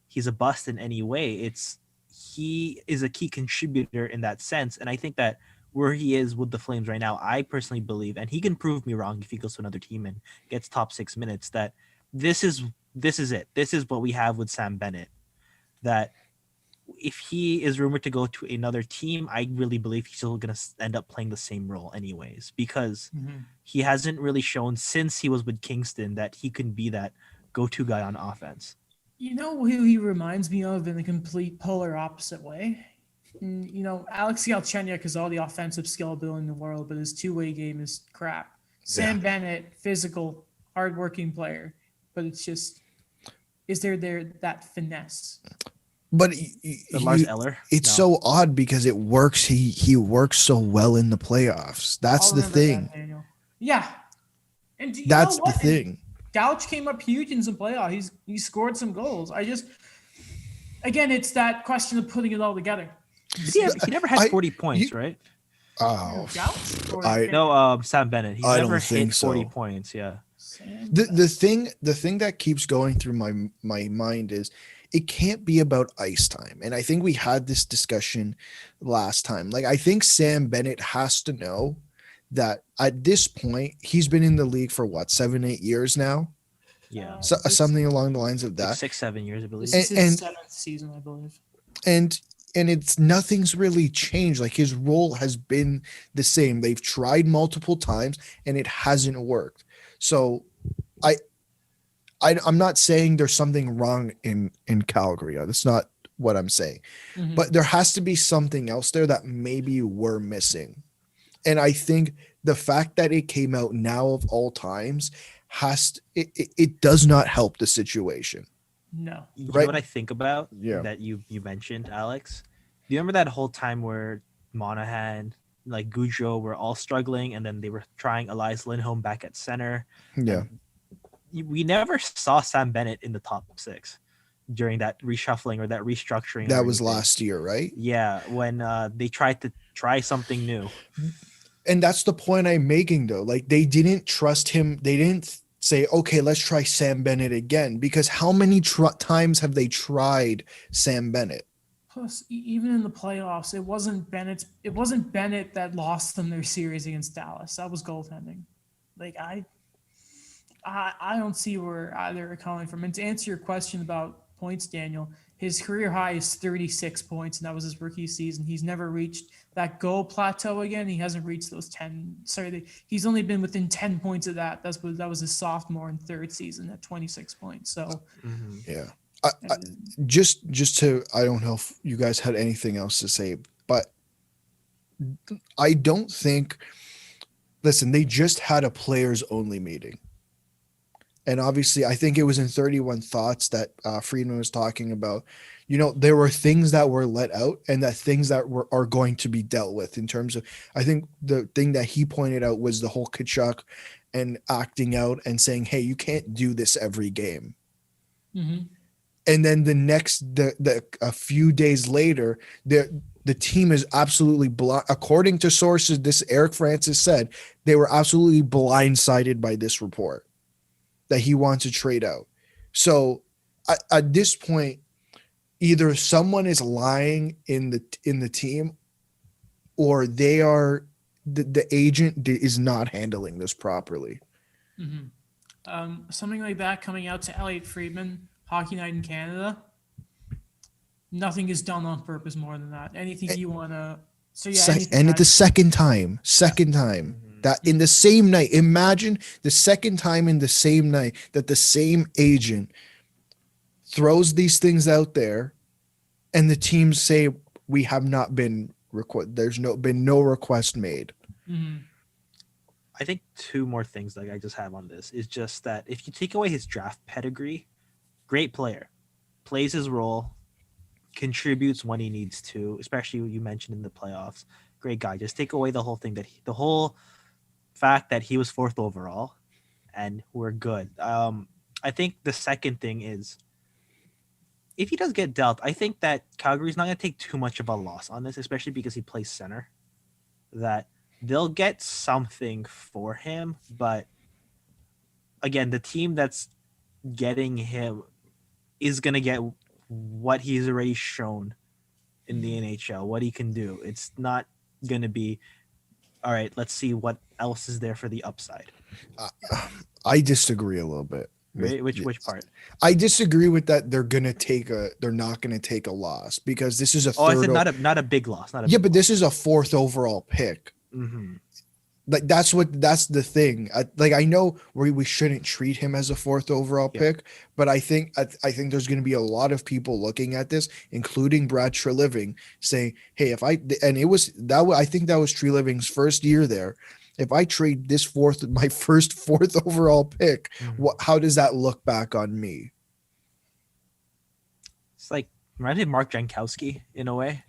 he's a bust in any way. He is a key contributor in that sense. And I think that where he is with the Flames right now, I personally believe, and he can prove me wrong if he goes to another team and gets top 6 minutes, that this is it. This is what we have with Sam Bennett. That if he is rumored to go to another team, I really believe he's still going to end up playing the same role anyways, because he hasn't really shown since he was with Kingston that he can be that go-to guy on offense. You know who he reminds me of in a complete polar opposite way? Alex Galchenyuk has all the offensive skill ability in the world, but his two-way game is crap. Sam Bennett, physical, hardworking player, but it's just, is there that finesse? But Lars Eller? it's No. so odd because it works. He works so well in the playoffs. That's I'll the remember thing. that, Daniel. Yeah, and you That's know the what? thing. Gouch came up huge in some playoffs. He scored some goals. Again, it's that question of putting it all together. He never had 40 points, right? Oh, Gouch? Or I No, Sam Bennett. He I never don't think hit 40 so. points. Yeah. the thing that keeps going through my mind is it can't be about ice time. And I think we had this discussion last time. Like, I think Sam Bennett has to know that at this point he's been in the league for what, 7-8 years now. Yeah. So something along the lines of that. Like 6-7 years, I believe. This is his seventh season, I believe. And it's nothing's really changed. Like, his role has been the same. They've tried multiple times and it hasn't worked. So I'm not saying there's something wrong in Calgary. That's not what I'm saying. Mhm. But there has to be something else there that maybe we're missing. And I think the fact that it came out now of all times it does not help the situation. No. You Right. know what I think about that you mentioned, Alex? Do you remember that whole time where Monahan, like Goudreau were all struggling, and then they were trying Elias Lindholm back at center? Yeah. We never saw Sam Bennett in the top 6 during that reshuffling or that restructuring. That was last year, right? Yeah, when they tried to try something new. And that's the point I'm making, though. Like, they didn't trust him. They didn't say, okay, let's try Sam Bennett again. Because how many times have they tried Sam Bennett? Plus, even in the playoffs, it wasn't Bennett that lost them their series against Dallas. That was goaltending. Like, I don't see where either are coming from. And to answer your question about points, Daniel, his career high is 36 points, and that was his rookie season. He's never reached that goal plateau again. He hasn't reached those 10. He's only been within 10 points of that. That was his sophomore and third season at 26 points. So, yeah. Just to, I don't know if you guys had anything else to say, but I don't think, listen, they just had a players only meeting. And obviously, I think it was in 31 Thoughts that Friedman was talking about. There were things that were let out and that things that are going to be dealt with in terms of, I think the thing that he pointed out was the whole Kachuk and acting out and saying, hey, you can't do this every game. mm-hmm. And then a few days later, the team is absolutely blind. According to sources, this Eric Francis said they were absolutely blindsided by this report that he wants to trade out. So at this point, either someone is lying in the team, or they are the agent is not handling this properly. Mm-hmm. Something like that coming out to Elliot Friedman, Hockey Night in Canada. Nothing is done on purpose more than that. Anything you want to. So yeah, and it's the second time. That in the same night, imagine the second time in the same night that the same agent throws these things out there, and the teams say we have not been there's been no request made. Mm-hmm. I think 2 more things that I just have on this is just that if you take away his draft pedigree, great player, plays his role, contributes when he needs to, especially you mentioned in the playoffs. Great guy. Just take away the whole thing the whole fact that he was 4th overall and we're good. I think the second thing is if he does get dealt, I think that Calgary's not going to take too much of a loss on this, especially because he plays center, that they'll get something for him. But again, the team that's getting him is going to get what he's already shown in the NHL, what he can do. It's not going to be, all right, let's see what else is there for the upside. I disagree a little bit. Which part? I disagree with that. They're not going to take a loss because this is a third. I said not a big loss. But this is a 4th overall pick. Mm-hmm. Like that's the thing. I know we shouldn't treat him as a 4th overall Yeah. pick, but I think there's going to be a lot of people looking at this, including Brad Treliving, saying, "Hey, if I," and it was that I think that was Treliving's first year there. If I trade my first 4th overall pick, how does that look back on me? It's like reminds me of Mark Jankowski in a way.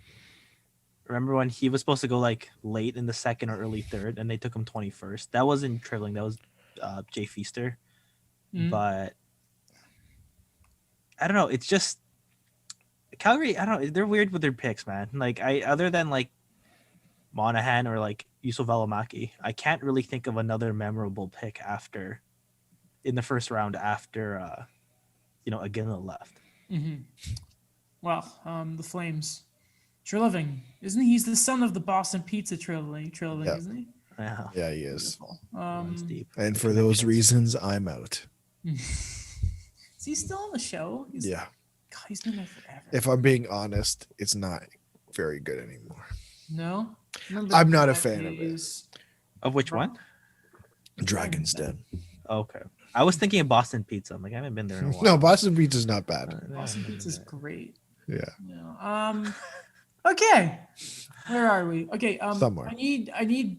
Remember when he was supposed to go like late in the 2nd or early 3rd, and they took him 21st? That wasn't Tripling. That was Jay Feaster. But I don't know. It's just Calgary. I don't know. They're weird with their picks, man. Like other than like Monahan or like Yusuf Valimaki, I can't really think of another memorable pick in the first round after Aguila left. Well, the Flames. Treliving, isn't he? He's the son of the Boston Pizza Treliving, Yeah. isn't he? Yeah, he is. Runs deep. And for those reasons, I'm out. Is he still on the show? Yeah. God, he's been there forever. If I'm being honest, it's not very good anymore. No? I'm not a fan of it. Of which one? Dragon's Den. Okay. I was thinking of Boston Pizza. I'm like, I haven't been there in a while. No, Boston Pizza's not bad. Boston Pizza's great. Yeah. No. Okay. Where are we? Okay. Somewhere. I need.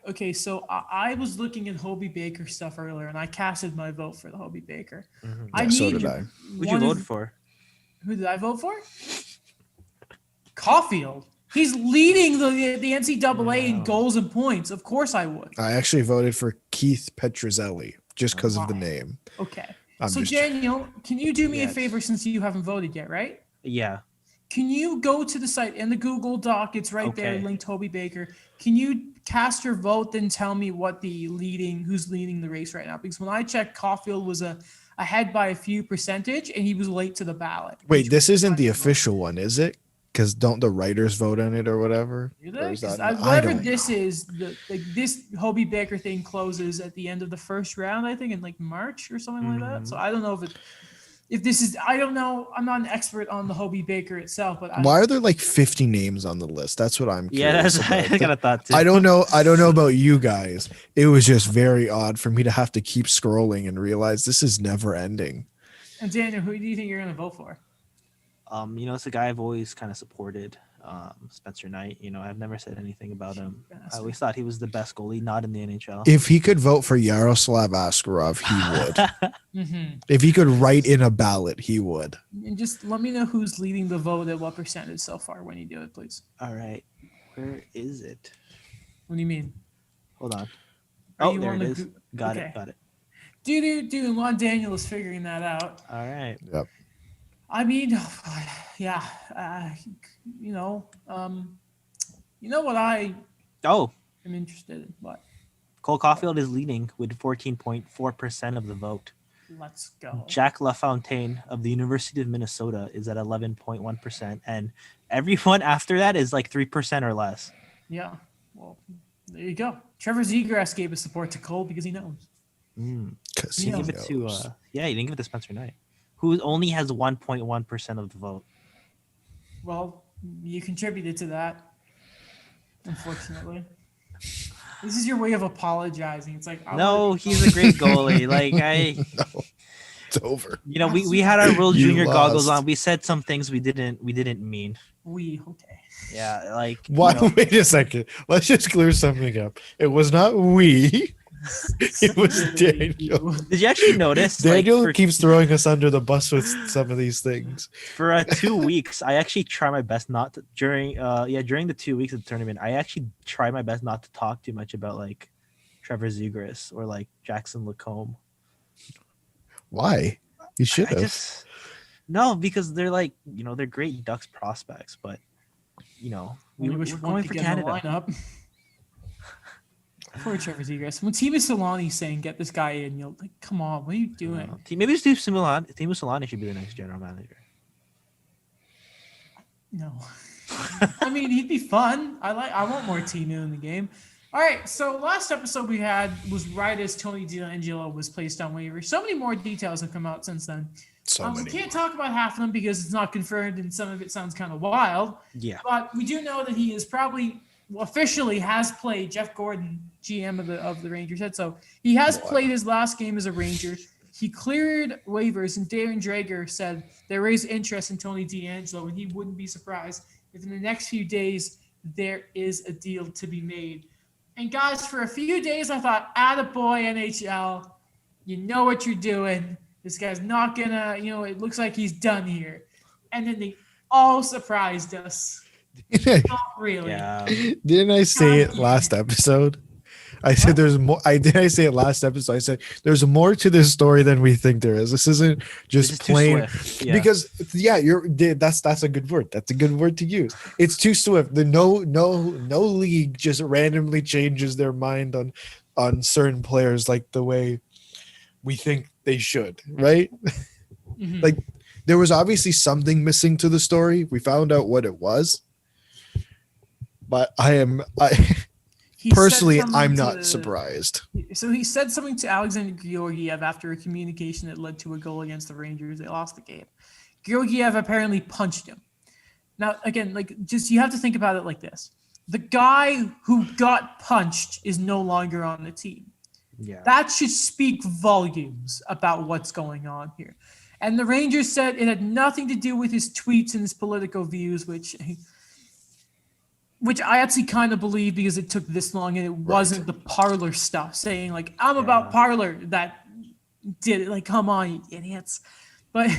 Okay, so I was looking at Hobie Baker stuff earlier, and I casted my vote for the Hobie Baker. Yeah, so did I. Who'd you vote for? Who did I vote for? Caulfield. He's leading the NCAA in goals and points. Of course I would. I actually voted for Keith Petruzzelli just because of the name. Okay. I'm So just- Daniel, can you do me a Yes. favor since you haven't voted yet, right? Yeah. Can you go to the site in the Google Doc? It's right there, Okay. linked Hobie Baker. Can you cast your vote, then tell me who's leading the race right now? Because when I checked, Caulfield was ahead by a few percentage, and he was late to the ballot. Wait, this isn't the official one, is it? Because don't the writers vote on it or whatever? Is Or is that- whatever don't this know. is, this Hobie Baker thing closes at the end of the first round, I think, in like March or something like that. So I don't know if this is. I don't know. I'm not an expert on the Hobie Baker itself, but Why are there like 50 names on the list? That's what I'm Yeah, curious that's about. I kind of thought too. I don't know about you guys. It was just very odd for me to have to keep scrolling and realize this is never ending. And Daniel, who do you think you're going to vote for? It's a guy I've always kind of supported, Spencer Knight. I've never said anything about him. I always thought he was the best goalie, not in the NHL. If he could vote for Yaroslav Askarov, he would. If he could write in a ballot, he would. And just let me know who's leading the vote at what percentage so far when you do it, please. All right, where is it? What do you mean? Hold on. Are you There on it the is. Got it. Dude, while Daniel is figuring that out. All right. Yep. I mean, yeah, you know what I Oh, am interested in. What? Cole Caulfield is leading with 14.4% of the vote. Let's go. Jack LaFontaine of the University of Minnesota is at 11.1%, and everyone after that is like 3% or less. Yeah. Well, there you go. Trevor Zegras gave his support to Cole because he knows. Because He he didn't give it to knows. he didn't give it to Spencer Knight, who only has 1.1% of the vote. Well, you contributed to that, unfortunately. This is your way of apologizing. It's like No, he's a great goalie. Like No, it's over. we had our World You Junior goggles lost. on. We said some things we didn't mean. okay. Yeah, like Why? Wait a second. Let's just clear something up. It was not we. It was Daniel. Did you actually notice? Daniel like, keeps throwing us under the bus with some of these things. for 2 weeks, I actually try my best not to during the 2 weeks of the tournament. I actually try my best not to talk too much about like Trevor Zegras or like Jackson Lacombe. Why? You should have. No, because they're like they're great Ducks prospects, but we're going for Canada. Lineup. Poor Trevor Zegras. When Timo Solani's saying, "Get this guy in," you're like, "Come on, what are you doing?" Maybe Timo Solani should be the next general manager. No. I mean, he'd be fun. I want more Timo in the game. All right, so last episode we had was right as Tony DeAngelo was placed on waivers. So many more details have come out since then. So We many. can't talk about half of them because it's not confirmed and some of it sounds kind of wild. Yeah. But we do know that he is probably officially has played. Jeff Gordon, GM of the Rangers, said so. He has played his last game as a Ranger. He cleared waivers, and Darren Dreger said there is interest in Tony DeAngelo, and he wouldn't be surprised if in the next few days there is a deal to be made. And guys, for a few days I thought, attaboy NHL, you know what you're doing. This guy's not gonna, it looks like he's done here. And then they all surprised us. Not really. Yeah. Didn't I say it last episode? I said there's more. I say it last episode. I said there's more to this story than we think there is. This isn't just plain because that's a good word. That's a good word to use. It's too swift. The no league just randomly changes their mind on certain players like the way we think they should, right? Mm-hmm. Like there was obviously something missing to the story. We found out what it was, but personally, I'm not surprised. So he said something to Alexander Georgiev after a communication that led to a goal against the Rangers. They lost the game. Georgiev apparently punched him. Now, again, you have to think about it like this. The guy who got punched is no longer on the team. Yeah. That should speak volumes about what's going on here. And the Rangers said it had nothing to do with his tweets and his political views, which I actually kind of believe because it took this long and it wasn't the Parlor stuff saying I'm about Parlor that did it. Come on, you idiots. But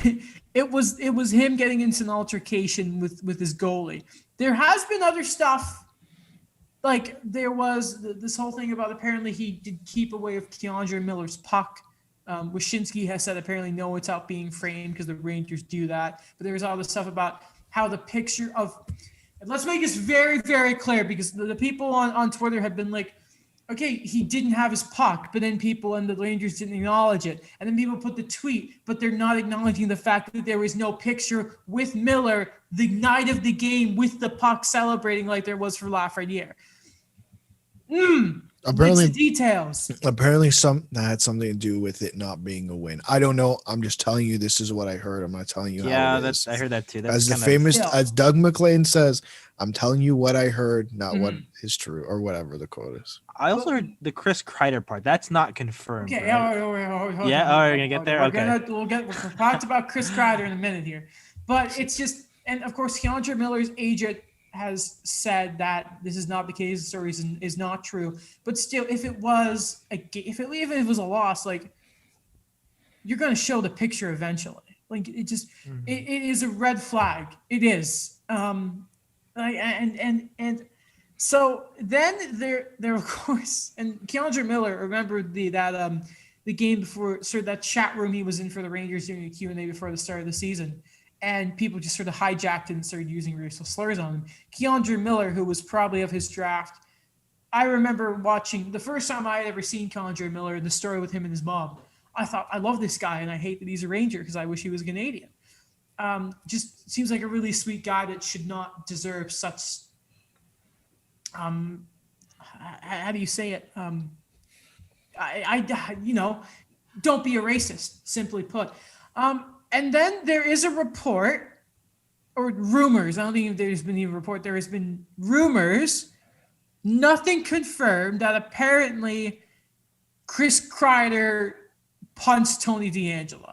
it was him getting into an altercation with his goalie. There has been other stuff. There was this whole thing about apparently he did keep away of Keandre Miller's puck. Wyshynski has said apparently no, it's out being framed because the Rangers do that. But there was all this stuff about how the picture of – and let's make this very, very clear because the people on Twitter have been like, okay, he didn't have his puck, but then people and the Rangers didn't acknowledge it. And then people put the tweet, but they're not acknowledging the fact that there was no picture with Miller the night of the game with the puck celebrating like there was for Lafreniere. Apparently, details. Apparently, that had something to do with it not being a win. I don't know. I'm just telling you. This is what I heard. I'm not telling you. Yeah, how it is. I heard that too. As Doug McLean says, I'm telling you what I heard, not what is true or whatever the quote is. I also heard the Chris Kreider part. That's not confirmed. Okay, right? We're gonna get there. We'll talk about Chris Kreider in a minute here, but it's just, and of course, Keandre Miller's agent has said that this is not the case. The story is not true. But still, if it was even if it was a loss, you're going to show the picture eventually. It just it is a red flag. It is. And so then there of course, and Keandre Miller, remember the game before, that chat room he was in for the Rangers during the Q&A before the start of the season. And people just sort of hijacked it and started using racial slurs on him. Keandre Miller, who was probably of his draft, I remember watching the first time I had ever seen Keandre Miller and the story with him and his mom. I thought, I love this guy and I hate that he's a Ranger because I wish he was Canadian. Just seems like a really sweet guy that should not deserve such, how do you say it? Don't be a racist, simply put. And then there is a report, or rumors. I don't think there's been even a report. There has been rumors, nothing confirmed, that apparently Chris Kreider punched Tony DeAngelo.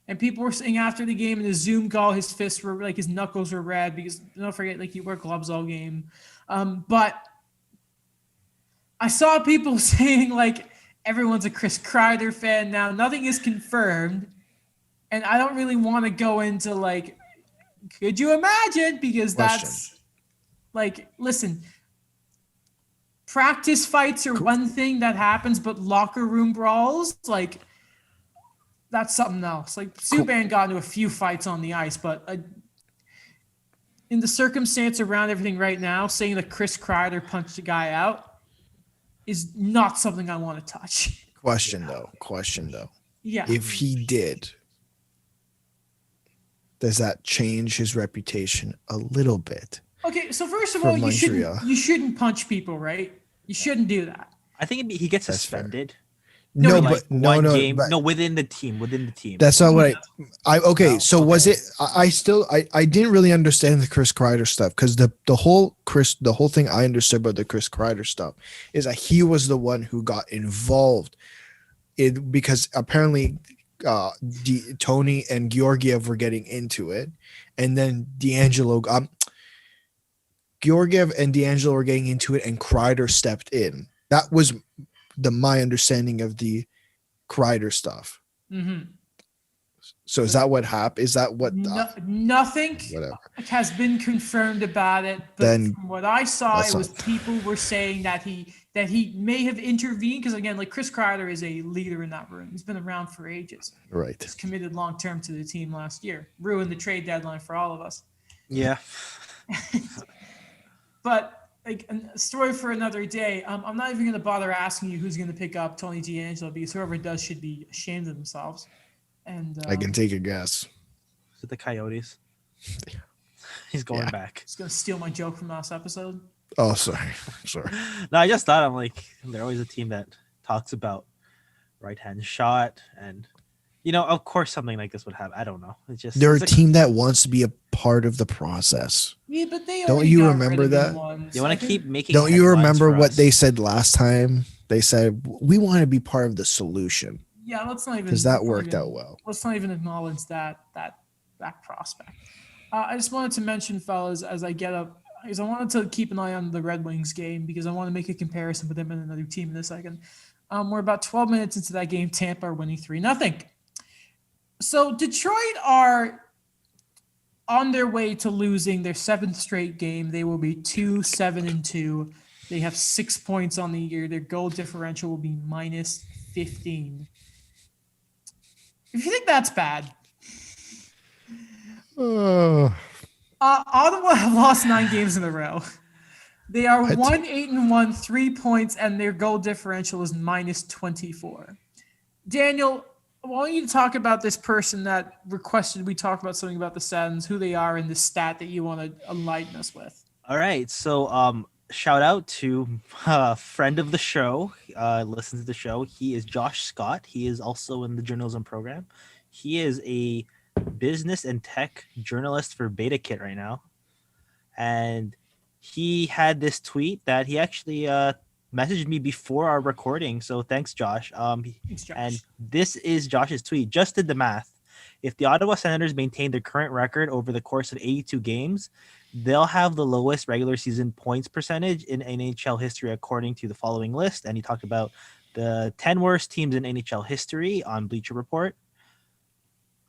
And people were saying after the game in the Zoom call, his fists were his knuckles were red because don't forget, he wore gloves all game. But I saw people saying everyone's a Chris Kreider fan now. Nothing is confirmed. And I don't really want to go into could you imagine? Because that's listen, practice fights are one thing that happens, but locker room brawls, that's something else. Subban got into a few fights on the ice, but in the circumstance around everything right now, saying that Chris Kreider punched a guy out is not something I want to touch. Question though. Yeah. If he did, does that change his reputation a little bit? Okay, so first of all, you shouldn't punch people, right? You shouldn't do that. I think he gets That's suspended. No, No, he but like no, one no, game. but No, within the team. Within the team. that's not what I okay. No? So was Okay. it? I didn't really understand the Chris Kreider stuff because the whole thing I understood about the Chris Kreider stuff is that he was the one who got involved in because apparently Tony and Georgiev were getting into it, and then Georgiev and D'Angelo were getting into it, and Kreider stepped in. That was my understanding of the Kreider stuff. Mm-hmm. So is that what happened? Is that what? Nothing Whatever. has been confirmed about it, but Then from what I saw, that's it was not- people were saying that he may have intervened because again, like Chris Kreider is a leader in that room. He's been around for ages. Right. He's committed long term to the team last year, ruined the trade deadline for all of us. Yeah. But like a story for another day. I'm not even going to bother asking you who's going to pick up Tony D'Angelo because whoever does should be ashamed of themselves. And I can take a guess. Is it the Coyotes? He's going Yeah. back. he's going to steal my joke from last episode. Oh, sorry. Sorry. No, I just thought I'm like they're always a team that talks about right hand shot and of course something like this would happen. I don't know. It's just They're a it's team that wants to be a part of the process. Yeah, but they Don't already you got remember rid of that? him once. they want I to think- keep making. Don't you headlines remember for what us. they said last time? They said we want to be part of the solution Yeah, let's not even because that let's not worked even- out well. Let's not even acknowledge that prospect. I just wanted to mention, fellas, as I get up, because I wanted to keep an eye on the Red Wings game because I want to make a comparison with them and another team in a second. We're about 12 minutes into that game. Tampa are winning 3-0. So Detroit are on their way to losing their 7th straight game. They will be 2-7-2. They have 6 points on the year. Their goal differential will be -15. If you think that's bad, Oh, Ottawa have lost 9 games in a row. They are What? 1-8-1, 3 points, and their goal differential is -24. Daniel, I want you to talk about this person that requested we talk about something about the Sens, who they are, and the stat that you want to enlighten us with. All right, so shout out to a friend of the show, listens to the show. He is Josh Scott. He is also in the journalism program. He is a business and tech journalist for BetaKit right now, and he had this tweet that he actually messaged me before our recording. So thanks, Josh. Thanks, Josh. And this is Josh's tweet. Just did the math. If the Ottawa Senators maintain their current record over the course of 82 games, they'll have the lowest regular season points percentage in NHL history, according to the following list. And he talked about the 10 worst teams in NHL history on Bleacher Report.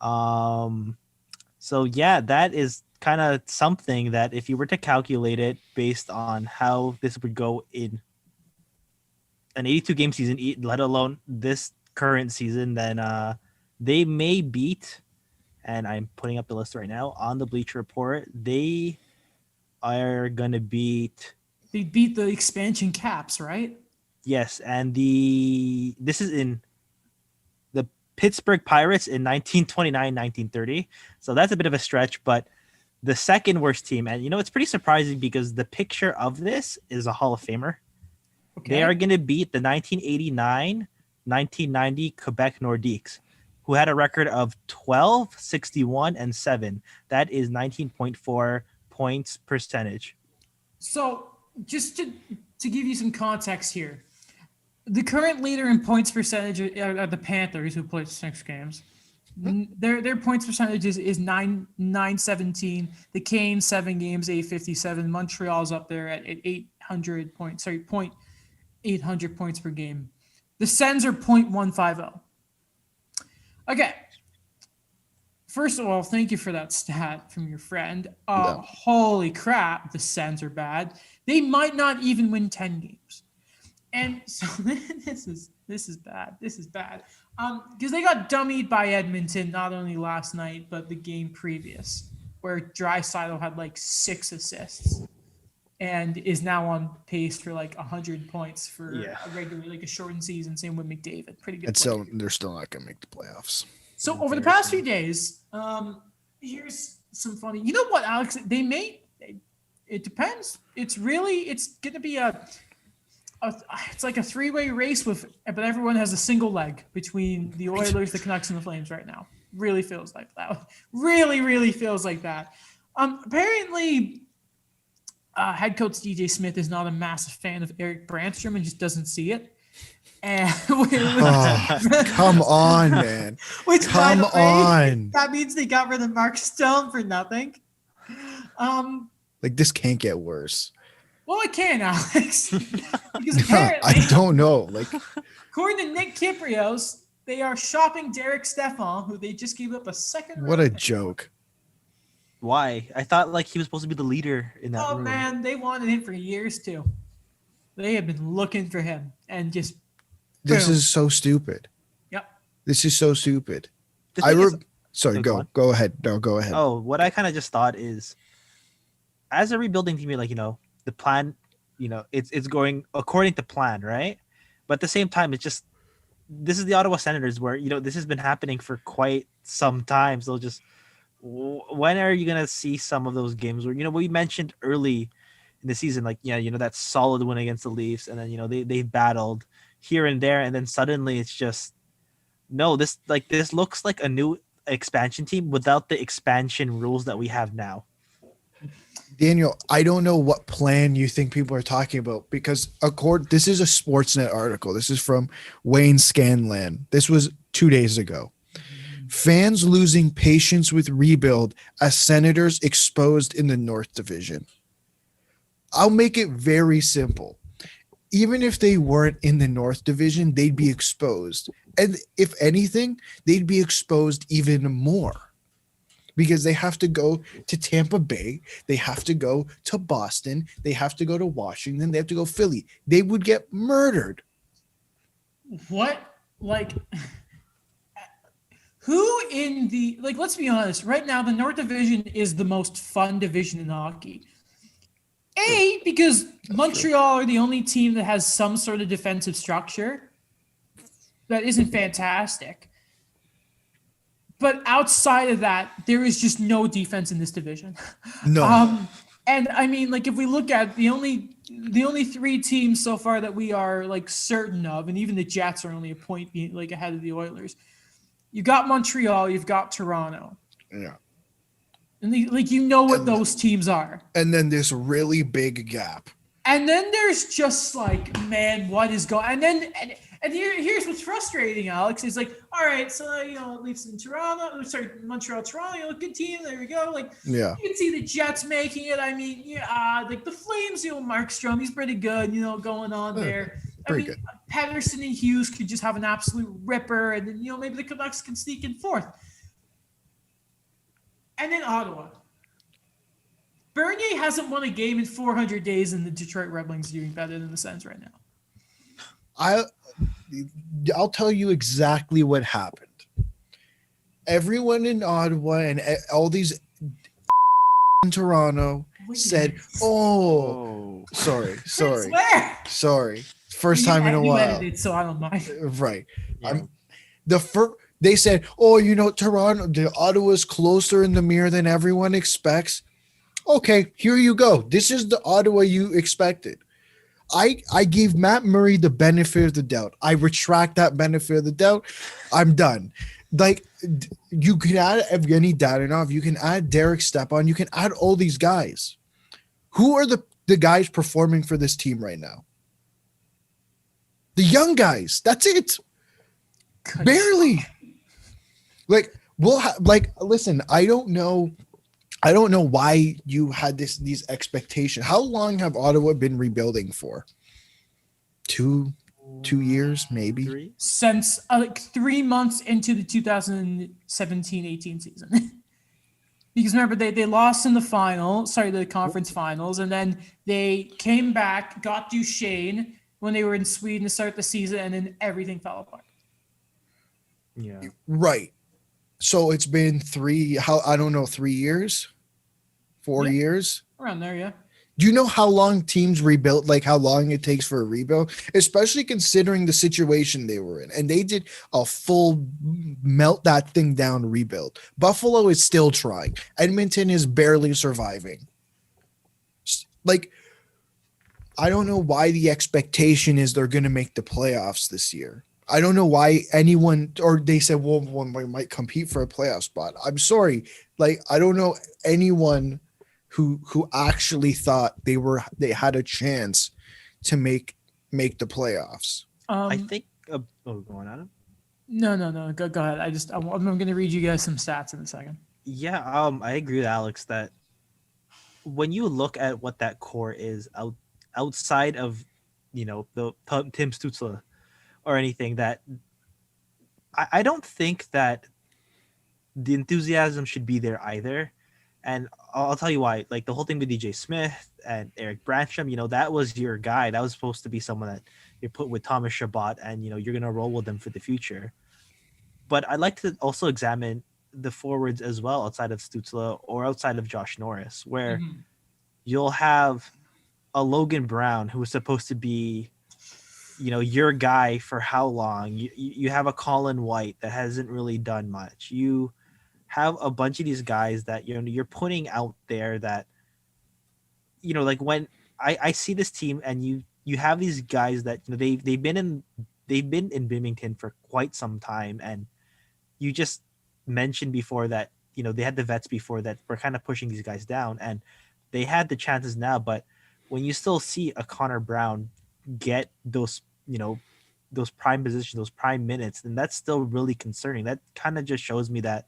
So yeah, that is kind of something that if you were to calculate it based on how this would go in an 82 game season, let alone this current season, then they may beat, and I'm putting up the list right now on the Bleacher Report, they are going to beat. They beat the expansion Caps, right? Yes, and this is in the Pittsburgh Pirates in 1929-1930. So that's a bit of a stretch, but the second worst team, and it's pretty surprising because the picture of this is a Hall of Famer. Okay. They are going to beat the 1989-1990 Quebec Nordiques, who had a record of 12, 61, and 7. That is 19.4 points percentage. So just to give you some context here, the current leader in points percentage are the Panthers, who played 6 games. Their points percentage is 917. The Canes 7 games, 857. Montreal's up there at 800 points. Sorry, 800 points per game. The Sens are 0.150. Okay. First of all, thank you for that stat from your friend. Yeah. Holy crap, the Sens are bad. They might not even win 10 games. And so this is bad. This is bad. Because they got dummied by Edmonton not only last night, but the game previous, where Draisaitl had like 6 assists and is now on pace for like 100 points for a regular, like a shortened season. Same with McDavid. Pretty good. and so they're still not going to make the playoffs. So over the past few days, here's some funny. You know what, Alex? It depends. It's going to be it's like a three-way race but everyone has a single leg between the Oilers, the Canucks, and the Flames right now. Really feels like that. Really feels like that. Apparently, head coach DJ Smith is not a massive fan of Eric Brandstrom and just doesn't see it. And Come on, man. Which, Come by the way, on. that means they got rid of Mark Stone for nothing. Like, this can't get worse. Well, it can, Alex. Because apparently, I don't know. Like, according to Nick Kyprios, they are shopping Derek Stepan, who they just gave up a second. what a joke. Why? I thought like he was supposed to be the leader in that room. Man, they wanted him for years too. They have been looking for him and just. This boom. is so stupid. Yep. This is so stupid. The thing is- Sorry, No, go ahead. No, go ahead. Oh, what I kind of just thought is, as a rebuilding team, like the plan, it's going according to plan, right? But at the same time, it's just this is the Ottawa Senators, where this has been happening for quite some time. So just when are you gonna see some of those games where we mentioned early in the season, like that solid win against the Leafs, and then they battled here and there, and then suddenly it's just no. This looks like a new expansion team without the expansion rules that we have now. Daniel, I don't know what plan you think people are talking about, because this is a Sportsnet article. This is from Wayne Scanlan. This was 2 days ago. Fans losing patience with rebuild as Senators exposed in the North Division. I'll make it very simple. Even if they weren't in the North Division, they'd be exposed. And if anything, they'd be exposed even more, because they have to go to Tampa Bay. They have to go to Boston. They have to go to Washington. They have to go Philly. They would get murdered. What? Like, who in the, like, let's be honest, right now, the North Division is the most fun division in hockey. Because Montreal are the only team that has some sort of defensive structure that isn't fantastic. But outside of that, there is just no defense in this division. No. And I mean, like, if we look at the only three teams so far that we are like certain of, and even the Jets are only a point like ahead of the Oilers. You got Montreal, you've got Toronto. Yeah. And what those teams are. And then this really big gap. And then there's just like, man, what is going? And then here's what's frustrating, Alex. Is like, all right, so at least in Montreal, Toronto, good team. There we go. Like, yeah, you can see the Jets making it. I mean, like the Flames, Markstrom, he's pretty good. Going on there. Good. Patterson and Hughes could just have an absolute ripper, and then maybe the Canucks can sneak in fourth. And then Ottawa. Bernier hasn't won a game in 400 days, and the Detroit Red Wings are doing better than the Sens right now. I'll tell you exactly what happened. Everyone in Ottawa and all these in Toronto said, "Oh, sorry. First time in a while." Edited, so I don't mind. Right. Yeah. They said, "Oh, Toronto, the Ottawa's closer in the mirror than everyone expects." Okay, here you go. This is the Ottawa you expected. I gave Matt Murray the benefit of the doubt. I retract that benefit of the doubt. I'm done. Like, you can add Evgeny Dadonov. You can add Derek Stepan. You can add all these guys. Who are the guys performing for this team right now? The young guys. That's it. Barely. Like, listen, I don't know why you had these expectations. How long have Ottawa been rebuilding for? 2 years, maybe? 3? Since like 3 months into the 2017-18 season. Because remember, they lost in the conference finals, and then they came back, got Duchesne when they were in Sweden to start the season, and then everything fell apart. Yeah. Right. So it's been 3 years? 4 years? Around there, yeah. Do you know how long teams rebuild, like how long it takes for a rebuild? Especially considering the situation they were in. And they did a full melt that thing down rebuild. Buffalo is still trying. Edmonton is barely surviving. Like, I don't know why the expectation is they're going to make the playoffs this year. I don't know why anyone, or they said, well, one might compete for a playoff spot. I'm sorry. Like, I don't know anyone who actually thought they had a chance to make the playoffs. I think. Go on, Adam. No. Go ahead. I'm going to read you guys some stats in a second. Yeah, I agree with Alex that when you look at what that core is outside of, the Tim Stützle or anything, that I don't think that the enthusiasm should be there either. And I'll tell you why. Like the whole thing with DJ Smith and Eric Brancham, that was your guy. That was supposed to be someone that you put with Thomas Chabot, and you're gonna roll with them for the future. But I'd like to also examine the forwards as well, outside of Stützle or outside of Josh Norris, where you'll have a Logan Brown who was supposed to be, your guy for how long? You have a Colin White that hasn't really done much. You have a bunch of these guys that you're putting out there that, like when I see this team and you have these guys that they've been in Binghamton for quite some time, and you just mentioned before that they had the vets before that were kind of pushing these guys down, and they had the chances now. But when you still see a Connor Brown get those those prime positions, those prime minutes, then that's still really concerning. That kind of just shows me that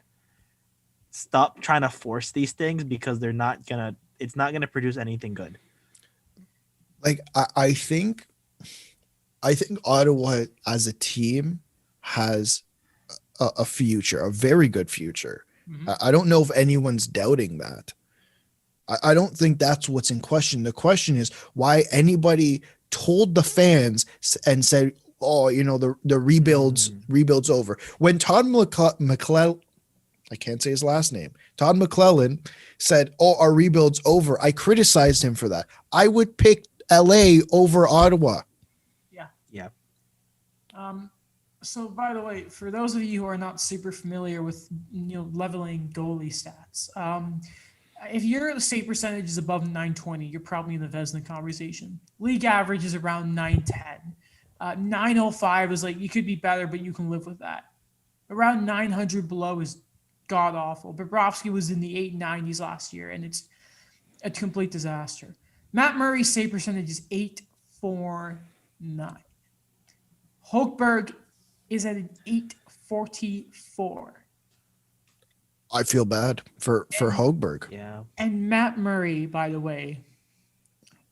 stop trying to force these things, because it's not gonna produce anything good. Like I think Ottawa as a team has a future, a very good future. I don't know if anyone's doubting that. I don't think that's what's in question. The question is why anybody told the fans and said, oh, the rebuild's over. When Todd McClellan, I can't say his last name, Todd McClellan said, oh, our rebuild's over, I criticized him for that. I would pick LA over Ottawa. Yeah. So, by the way, for those of you who are not super familiar with leveling goalie stats, if your save percentage is above 920, you're probably in the Vezina conversation. League average is around 910. 905 is like you could be better, but you can live with that. Around 900 below is god awful. Bobrovsky was in the 890s last year, and it's a complete disaster. Matt Murray's save percentage is 849. Hochberg is at an 844. I feel bad for Hochberg. Yeah. And Matt Murray, by the way,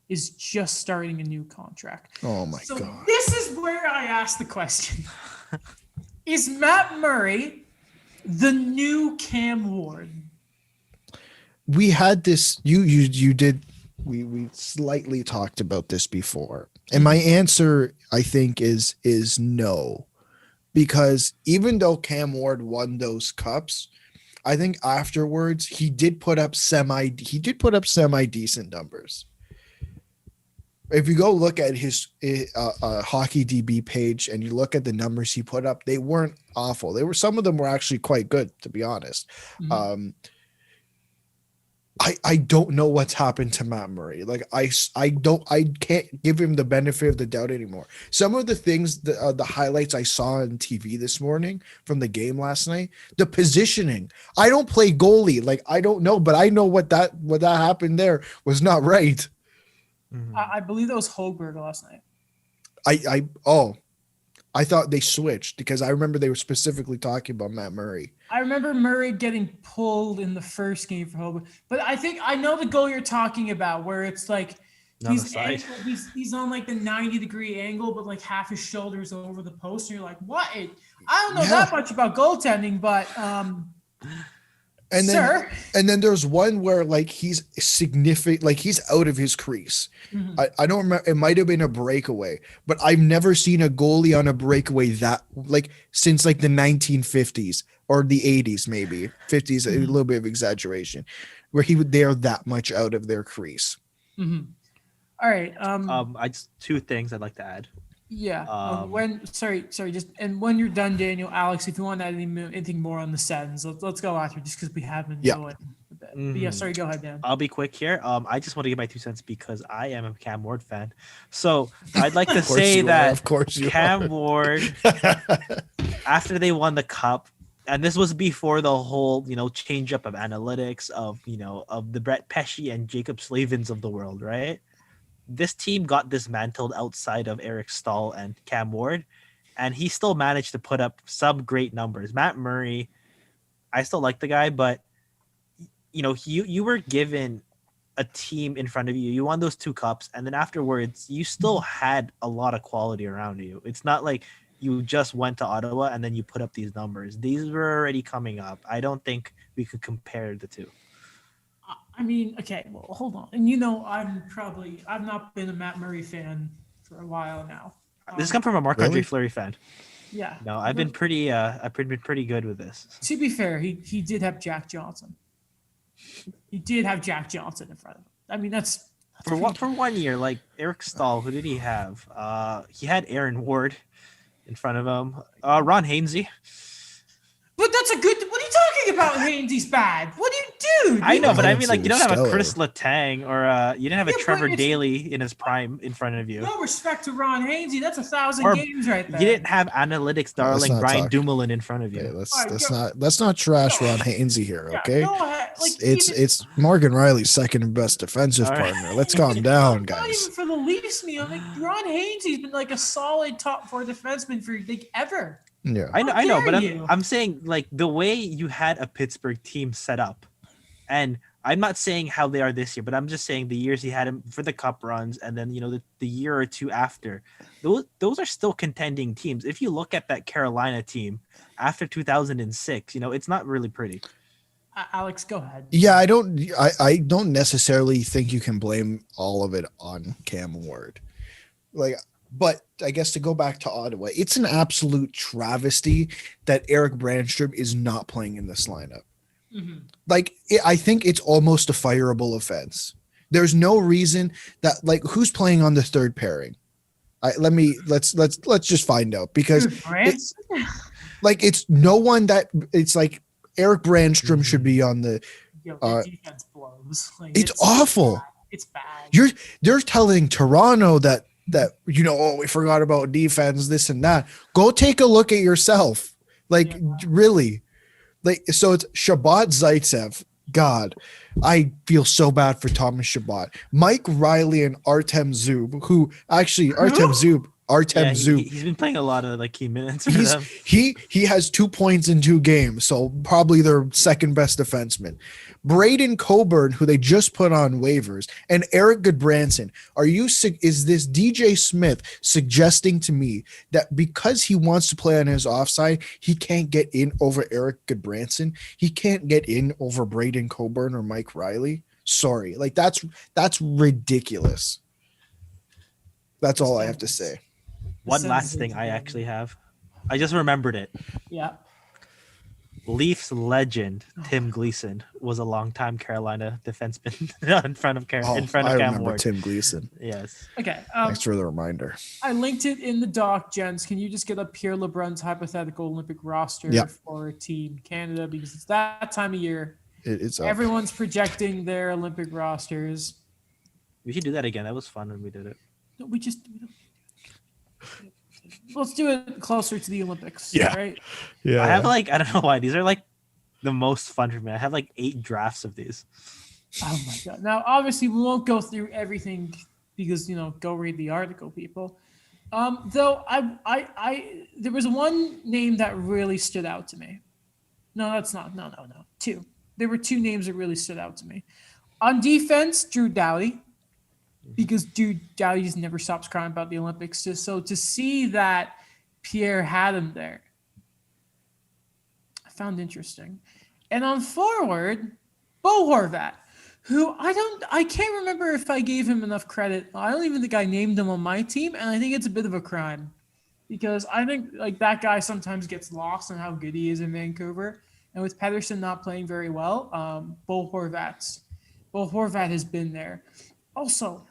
is just starting a new contract. Oh my God. This is where I ask the question. Is Matt Murray the new Cam Ward? We had this, you did, we slightly talked about this before. And my answer, I think, is no. Because even though Cam Ward won those cups, I think afterwards he did put up semi decent numbers. If you go look at his hockey DB page and you look at the numbers he put up, they weren't awful. Some of them were actually quite good, to be honest. I don't know what's happened to Matt Murray. Like I can't give him the benefit of the doubt anymore. Some of the things, the highlights I saw on TV this morning from the game last night, the positioning. I don't play goalie. Like I don't know, but I know what that happened there was not right. I believe that was Hochberg last night. I thought they switched because I remember they were specifically talking about Matt Murray. I remember Murray getting pulled in the first game for Hochberg, but I know the goal you're talking about where it's like he's on like the 90-degree angle, but like half his shoulders over the post, and you're like, what? I don't know that much about goaltending, but and then there's one where like he's significant, like he's out of his crease. I don't remember, it might have been a breakaway, but I've never seen a goalie on a breakaway that like since like the 1950s or the 80s, maybe 50s, a little bit of exaggeration, where they're that much out of their crease. All right. I just two things I'd like to add. Yeah. When you're done, Daniel, Alex, if you want to add anything more on the sentence, let's go after, just because we have been going a bit. But yeah, sorry, go ahead, Dan. I'll be quick here. I just want to give my 2 cents because I am a Cam Ward fan. So I'd like to say that of course you Cam are. Ward, after they won the cup, and this was before the whole, change up of analytics of the Brett Pesce and Jacob Slavins of the world, right? This team got dismantled outside of Eric Stahl and Cam Ward, and he still managed to put up some great numbers. Matt Murray, I still like the guy, but you were given a team in front of you. You won those 2 cups, and then afterwards, you still had a lot of quality around you. It's not like you just went to Ottawa and then you put up these numbers. These were already coming up. I don't think we could compare the two. I mean, okay, well, hold on. And I've not been a Matt Murray fan for a while now. This has come from a Marc Andre Fleury fan. Yeah. No, I've been pretty good with this. To be fair, he did have Jack Johnson. He did have Jack Johnson in front of him. I mean, that's for 1 year. Like Eric Stahl, who did he have? He had Aaron Ward in front of him. Ron Hainsey. But that's a good. What are you talking about? Hainsey's bad. What do you do? I know, but I mean, Hainsey you don't was have a stellar. Chris Letang or you didn't have a Yeah, but Trevor it's- Daley in his prime in front of you. No respect to Ron Hainsey. That's 1,000 Or games right there. You didn't have analytics darling not Brian talk. Dumoulin in front of you. Okay, Alright, let's not trash Ron Hainsey here, Yeah, okay? go ahead. Like, It's Morgan Riley's second best defensive All right. partner. Let's calm down, Not guys. even for the Leafs, like Ron Hainsey's been like a solid top 4 defenseman for like ever. Yeah. I know, How but dare you? I'm saying like the way you had a Pittsburgh team set up, and I'm not saying how they are this year, but I'm just saying the years he had him for the cup runs, and then the year or two after, those are still contending teams. If you look at that Carolina team after 2006, it's not really pretty. Alex, go ahead. Yeah, I don't necessarily think you can blame all of it on Cam Ward. But I guess to go back to Ottawa, it's an absolute travesty that Eric Brandstrom is not playing in this lineup. Mm-hmm. I think it's almost a fireable offense. There's no reason that who's playing on the third pairing. Let's just find out because it's no one that it's like Eric Brandstrom should be on the. The defense blows. It's awful. Bad. It's bad. They're telling Toronto that we forgot about defense, this and that. Go take a look at yourself. Really. So it's Shabbat Zaitsev. God, I feel so bad for Thomas Shabbat. Mike Riley and Artem Zub, who actually Artem Zub. He's been playing a lot of key minutes for them. He has 2 points in 2 games, so probably their second best defenseman. Braden Coburn, who they just put on waivers, and Eric Goodbranson. Is this DJ Smith suggesting to me that because he wants to play on his offside, he can't get in over Eric Goodbranson? He can't get in over Braden Coburn or Mike Riley? Sorry, that's ridiculous. That's all I have to say. One last thing I actually have. I just remembered it. Yeah. Leafs legend Tim Gleason was a longtime Carolina defenseman in front of I Cam remember Ward. Tim Gleason. Yes. Okay. Thanks for the reminder. I linked it in the doc, gents. Can you just get up Pierre LeBrun's hypothetical Olympic roster for Team Canada, because it's that time of year. It's up. Everyone's projecting their Olympic rosters. We should do that again. That was fun when we did it. No, let's do it closer to the Olympics. Yeah. Right. Yeah. I have I don't know why. These are the most fun for me. I have 8 drafts of these. Oh my God. Now, obviously, we won't go through everything because, go read the article, people. Though there was one name that really stood out to me. No, that's not. No. 2. There were 2 names that really stood out to me. On defense, Drew Doughty, because Drew Doughty just never stops crying about the Olympics. So to see that Pierre had him there, I found interesting. And on forward, Bo Horvat, who I can't remember if I gave him enough credit. I don't even think I named him on my team, and I think it's a bit of a crime because I think that guy sometimes gets lost on how good he is in Vancouver. And with Pedersen not playing very well, Bo Horvat has been there. Also,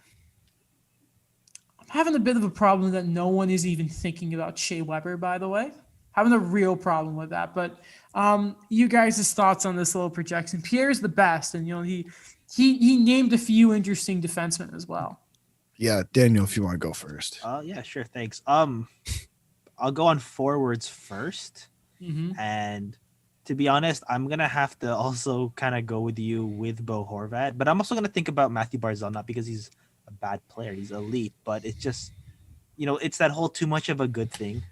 I'm having a bit of a problem that no one is even thinking about Shea Weber, by the way. Having a real problem with that. But You guys' thoughts on this little projection? Pierre's the best, and he named a few interesting defensemen as well. Yeah, Daniel, if you want to go first. Yeah, sure. Thanks. I'll go on forwards first. Mm-hmm. And to be honest, I'm gonna have to also kind of go with you with Bo Horvat, but I'm also gonna think about Matthew Barzal, not because he's a bad player, he's elite, but it's just, it's that whole too much of a good thing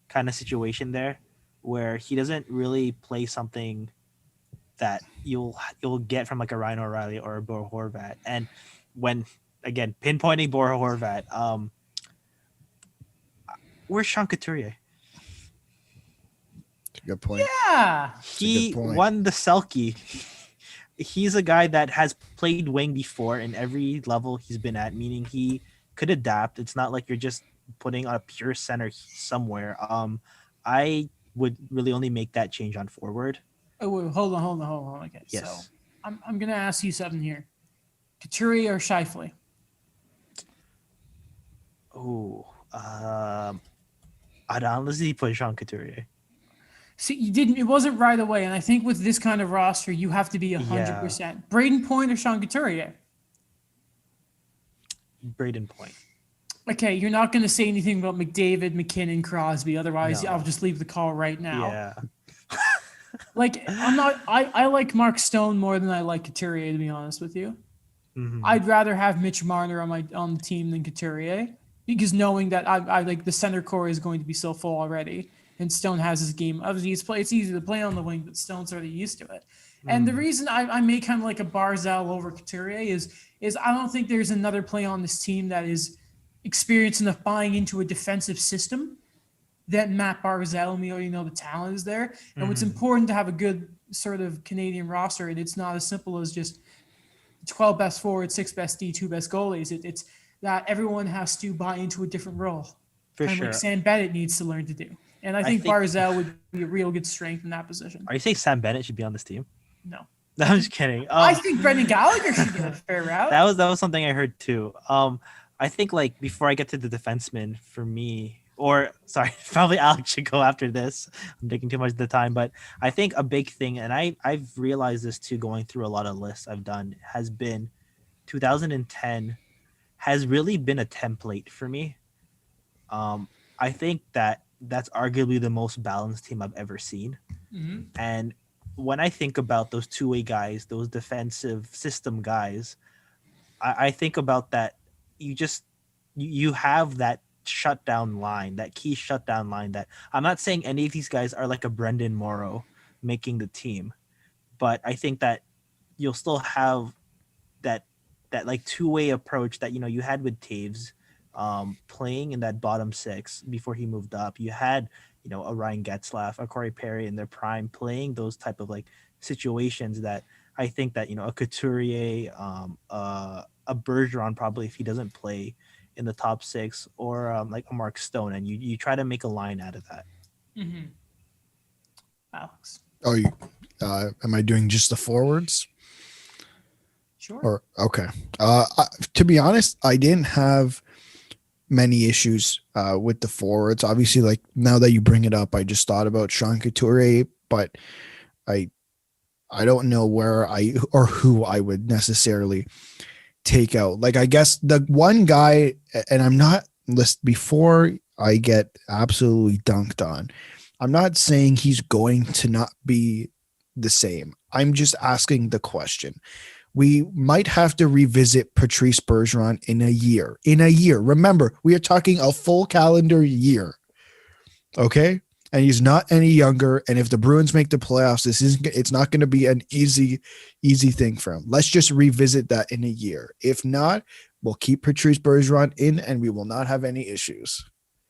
kind of situation there, where he doesn't really play something that you'll get from like a Ryan O'Reilly or a Bo Horvat. And when again pinpointing Bo Horvat, where's Sean Couturier? Good point. Yeah. He won the Selkie. He's a guy that has played wing before in every level he's been at, meaning he could adapt. It's not like you're just putting on a pure center somewhere. I would really only make that change on forward. Oh, wait, hold on. Okay, Yes. so I'm gonna ask you something here: Couturier or Scheifele? Oh, I'd honestly put Sean Couturier. See, it wasn't right away, and I think with this kind of roster, you have to be 100%. Braden Point or Sean Couturier? Braden Point. Okay, you're not going to say anything about McDavid, McKinnon, Crosby. Otherwise, No. I'll just leave the call right now. Yeah. Like, I like Mark Stone more than I like Couturier, to be honest with you. Mhm. I'd rather have Mitch Marner on the team than Couturier, because knowing that I like the center core is going to be so full already, and Stone has his game. Obviously, it's easy to play on the wing, but Stone's already used to it. And the reason I make kind of like a Barzal over Couturier is I don't think there's another player on this team that is experienced enough buying into a defensive system that Matt Barzal, and we already know the talent is there. And it's important to have a good sort of Canadian roster, and it's not as simple as just 12 best forwards, 6 best D, 2 best goalies. It's that everyone has to buy into a different role. For and sure. like Sam Bennett needs to learn to do. And I think Barzal would be a real good strength in that position. Are you saying Sam Bennett should be on this team? No. No, I'm just kidding. I think Brendan Gallagher should get a fair route. That was something I heard too. I think like before I get to the defenseman, for me, or sorry, probably Alex should go after this. I'm taking too much of the time, but I think a big thing, and I've realized this too, going through a lot of lists I've done, has been 2010 has really been a template for me. I think that's arguably the most balanced team I've ever seen. Mm-hmm. And when I think about those two-way guys, those defensive system guys, I think about that. You have that shutdown line, that key shutdown line. That I'm not saying any of these guys are like a Brendan Morrow making the team, but I think that you'll still have that like two-way approach that you had with Taves, playing in that bottom six before he moved up. You had a Ryan Getzlaf, a Corey Perry in their prime, playing those type of like situations that I think that a Couturier, a Bergeron probably if he doesn't play in the top six, or like a Mark Stone, and you try to make a line out of that. Mm-hmm. Alex. Oh, am I doing just the forwards? Sure. Or okay. To be honest, I didn't have many issues with the forwards. Obviously, like now that you bring it up, I just thought about Sean Couturier, but I don't know where or who I would necessarily take out. Like, I guess the one guy, and I'm not before I get absolutely dunked on, I'm not saying he's going to not be the same. I'm just asking the question. We might have to revisit Patrice Bergeron in a year. Remember, we are talking a full calendar year. Okay? And he's not any younger. And if the Bruins make the playoffs, it's not going to be an easy thing for him. Let's just revisit that in a year. If not, we'll keep Patrice Bergeron in and we will not have any issues.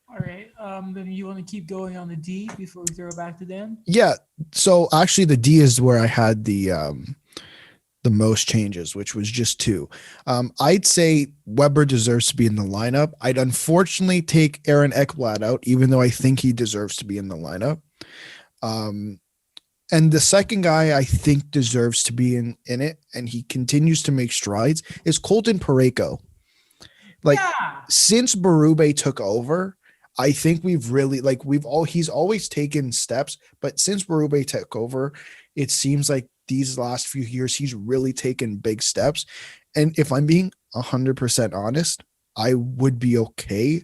All right. Then you want to keep going on the D before we throw it back to Dan? Yeah. So actually the D is where I had the most changes, which was just 2. I'd say Weber deserves to be in the lineup. I'd unfortunately take Aaron Ekblad out, even though I think he deserves to be in the lineup. And the second guy I think deserves to be in it, and he continues to make strides, is Colton Parayko. Like, since Berube took over, I think we've really he's always taken steps, but since Berube took over, it seems like these last few years he's really taken big steps. And if I'm being 100% honest, I would be okay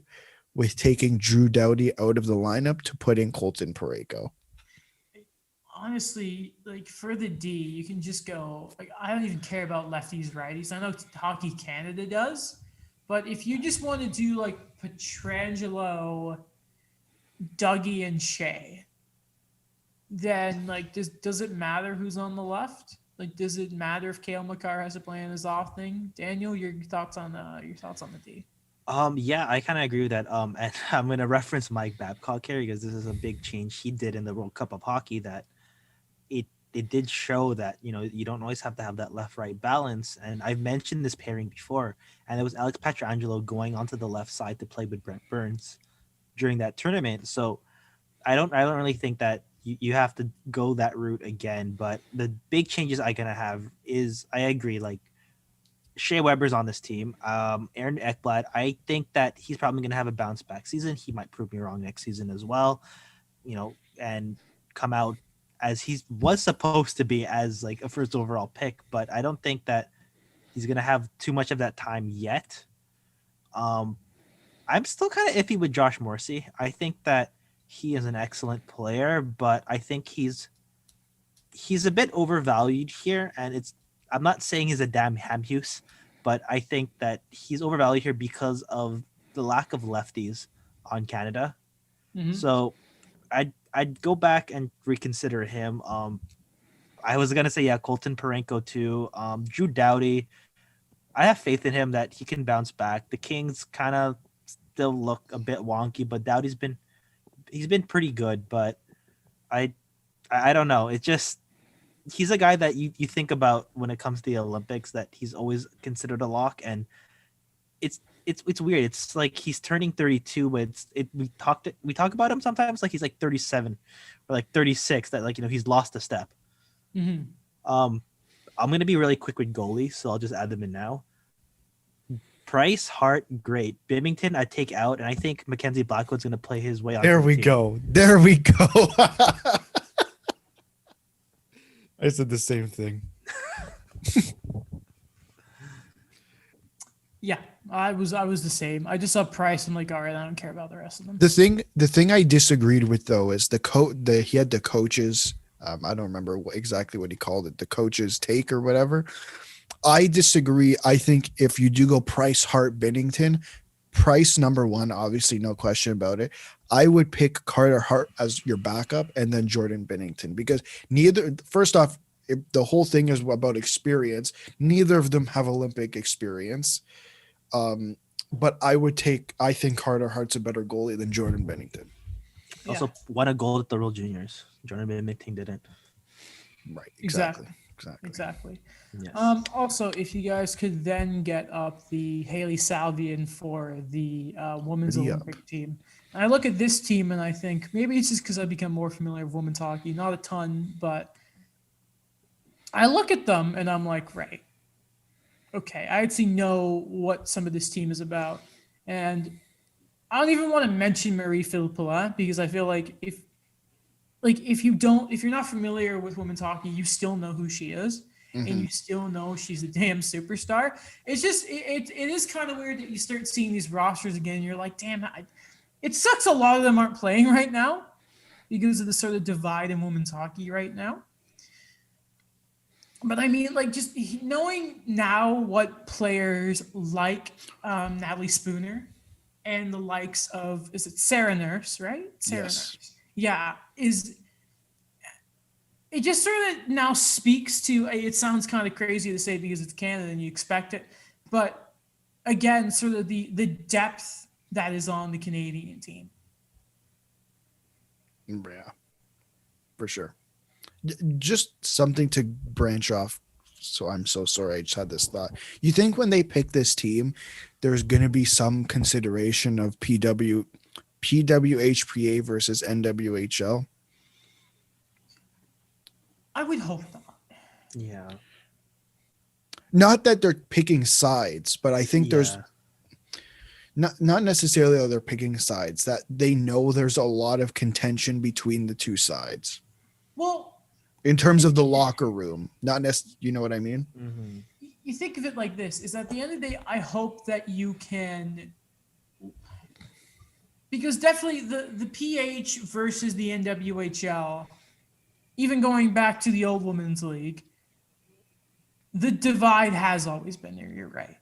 with taking Drew Doughty out of the lineup to put in Colton Parayko. Honestly, like for the D, you can just go. Like I don't even care about lefties, righties. I know Hockey Canada does, but if you just want to do like Petrangelo, Dougie, and Shea, then like does it matter who's on the left? Like, does it matter if Kale McCarr has a play on his off thing? Daniel, your thoughts on the D? Yeah, I kind of agree with that. And I'm gonna reference Mike Babcock here because this is a big change he did in the World Cup of Hockey. That it did show that you don't always have to have that left-right balance. And I've mentioned this pairing before, and it was Alex Pietrangelo going onto the left side to play with Brent Burns during that tournament. So I don't really think that you have to go that route again. But the big changes I gonna have is I agree, like Shea Weber's on this team. Aaron Ekblad, I think that he's probably gonna have a bounce back season. He might prove me wrong next season as well, and come out as he was supposed to be as like a first overall pick. But I don't think that he's gonna have too much of that time yet. I'm still kind of iffy with Josh Morrissey. I think that he is an excellent player, but I think he's a bit overvalued here. And I'm not saying he's a damn Hamhuis, but I think that he's overvalued here because of the lack of lefties on Canada. Mm-hmm. So I'd go back and reconsider him. I was gonna say Colton Parayko too. Drew Doughty, I have faith in him that he can bounce back. The Kings kind of still look a bit wonky, but Doughty's been pretty good. But I don't know. It just he's a guy that you think about when it comes to the Olympics, that he's always considered a lock, and it's weird. It's like he's turning 32, but we talk about him sometimes like he's like 37 or like 36, that like he's lost a step. Mm-hmm. I'm gonna be really quick with goalies, so I'll just add them in now. Price, Hart, great. Bimington, I take out, and I think Mackenzie Blackwood's gonna play his way out. There we go. There we go. I said the same thing. Yeah, I was the same. I just saw Price. I'm like, all right, I don't care about the rest of them. The thing I disagreed with though is he had the coaches. I don't remember exactly what he called it. The coaches take or whatever. I disagree. I think if you do go Price, Hart, Bennington, Price number one, obviously no question about it. I would pick Carter Hart as your backup and then Jordan Bennington, because first off, the whole thing is about experience. Neither of them have Olympic experience. But I think Carter Hart's a better goalie than Jordan Bennington. Also won a gold at the World Juniors. Jordan Bennington didn't. Right. Exactly. Yes. Yes. Also, if you guys could then get up the Haley Salvian for the women's Olympic team. And I look at this team and I think maybe it's just because I've become more familiar with women's hockey, not a ton, but I look at them and I'm like, right, okay, I actually know what some of this team is about. And I don't even want to mention Marie Philippula because I feel like if you're not familiar with women's hockey, you still know who she is. Mm-hmm. And you still know she's a damn superstar. It's just it is kind of weird that you start seeing these rosters again. And you're like, damn, it sucks. A lot of them aren't playing right now because of the sort of divide in women's hockey right now. But I mean, like, just knowing now what players like Natalie Spooner and the likes of, is it Sarah Nurse, right? Sarah Nurse. Yeah, it just sort of now speaks to, it sounds kind of crazy to say because it's Canada and you expect it, but again, sort of the depth that is on the Canadian team. Yeah, for sure. Just something to branch off. So I'm so sorry. I just had this thought. You think when they pick this team, there's going to be some consideration of PWHPA versus NWHL? I would hope not. Yeah. Not that they're picking sides, but I think there's not necessarily that they're picking sides, that they know there's a lot of contention between the two sides Well, in terms of the locker room. Not necessarily, you know what I mean? Mm-hmm. you think of it like this: is at the end of the day, I hope that you can, because definitely the PH versus the NWHL, even going back to the old women's league, the divide has always been there. You're right.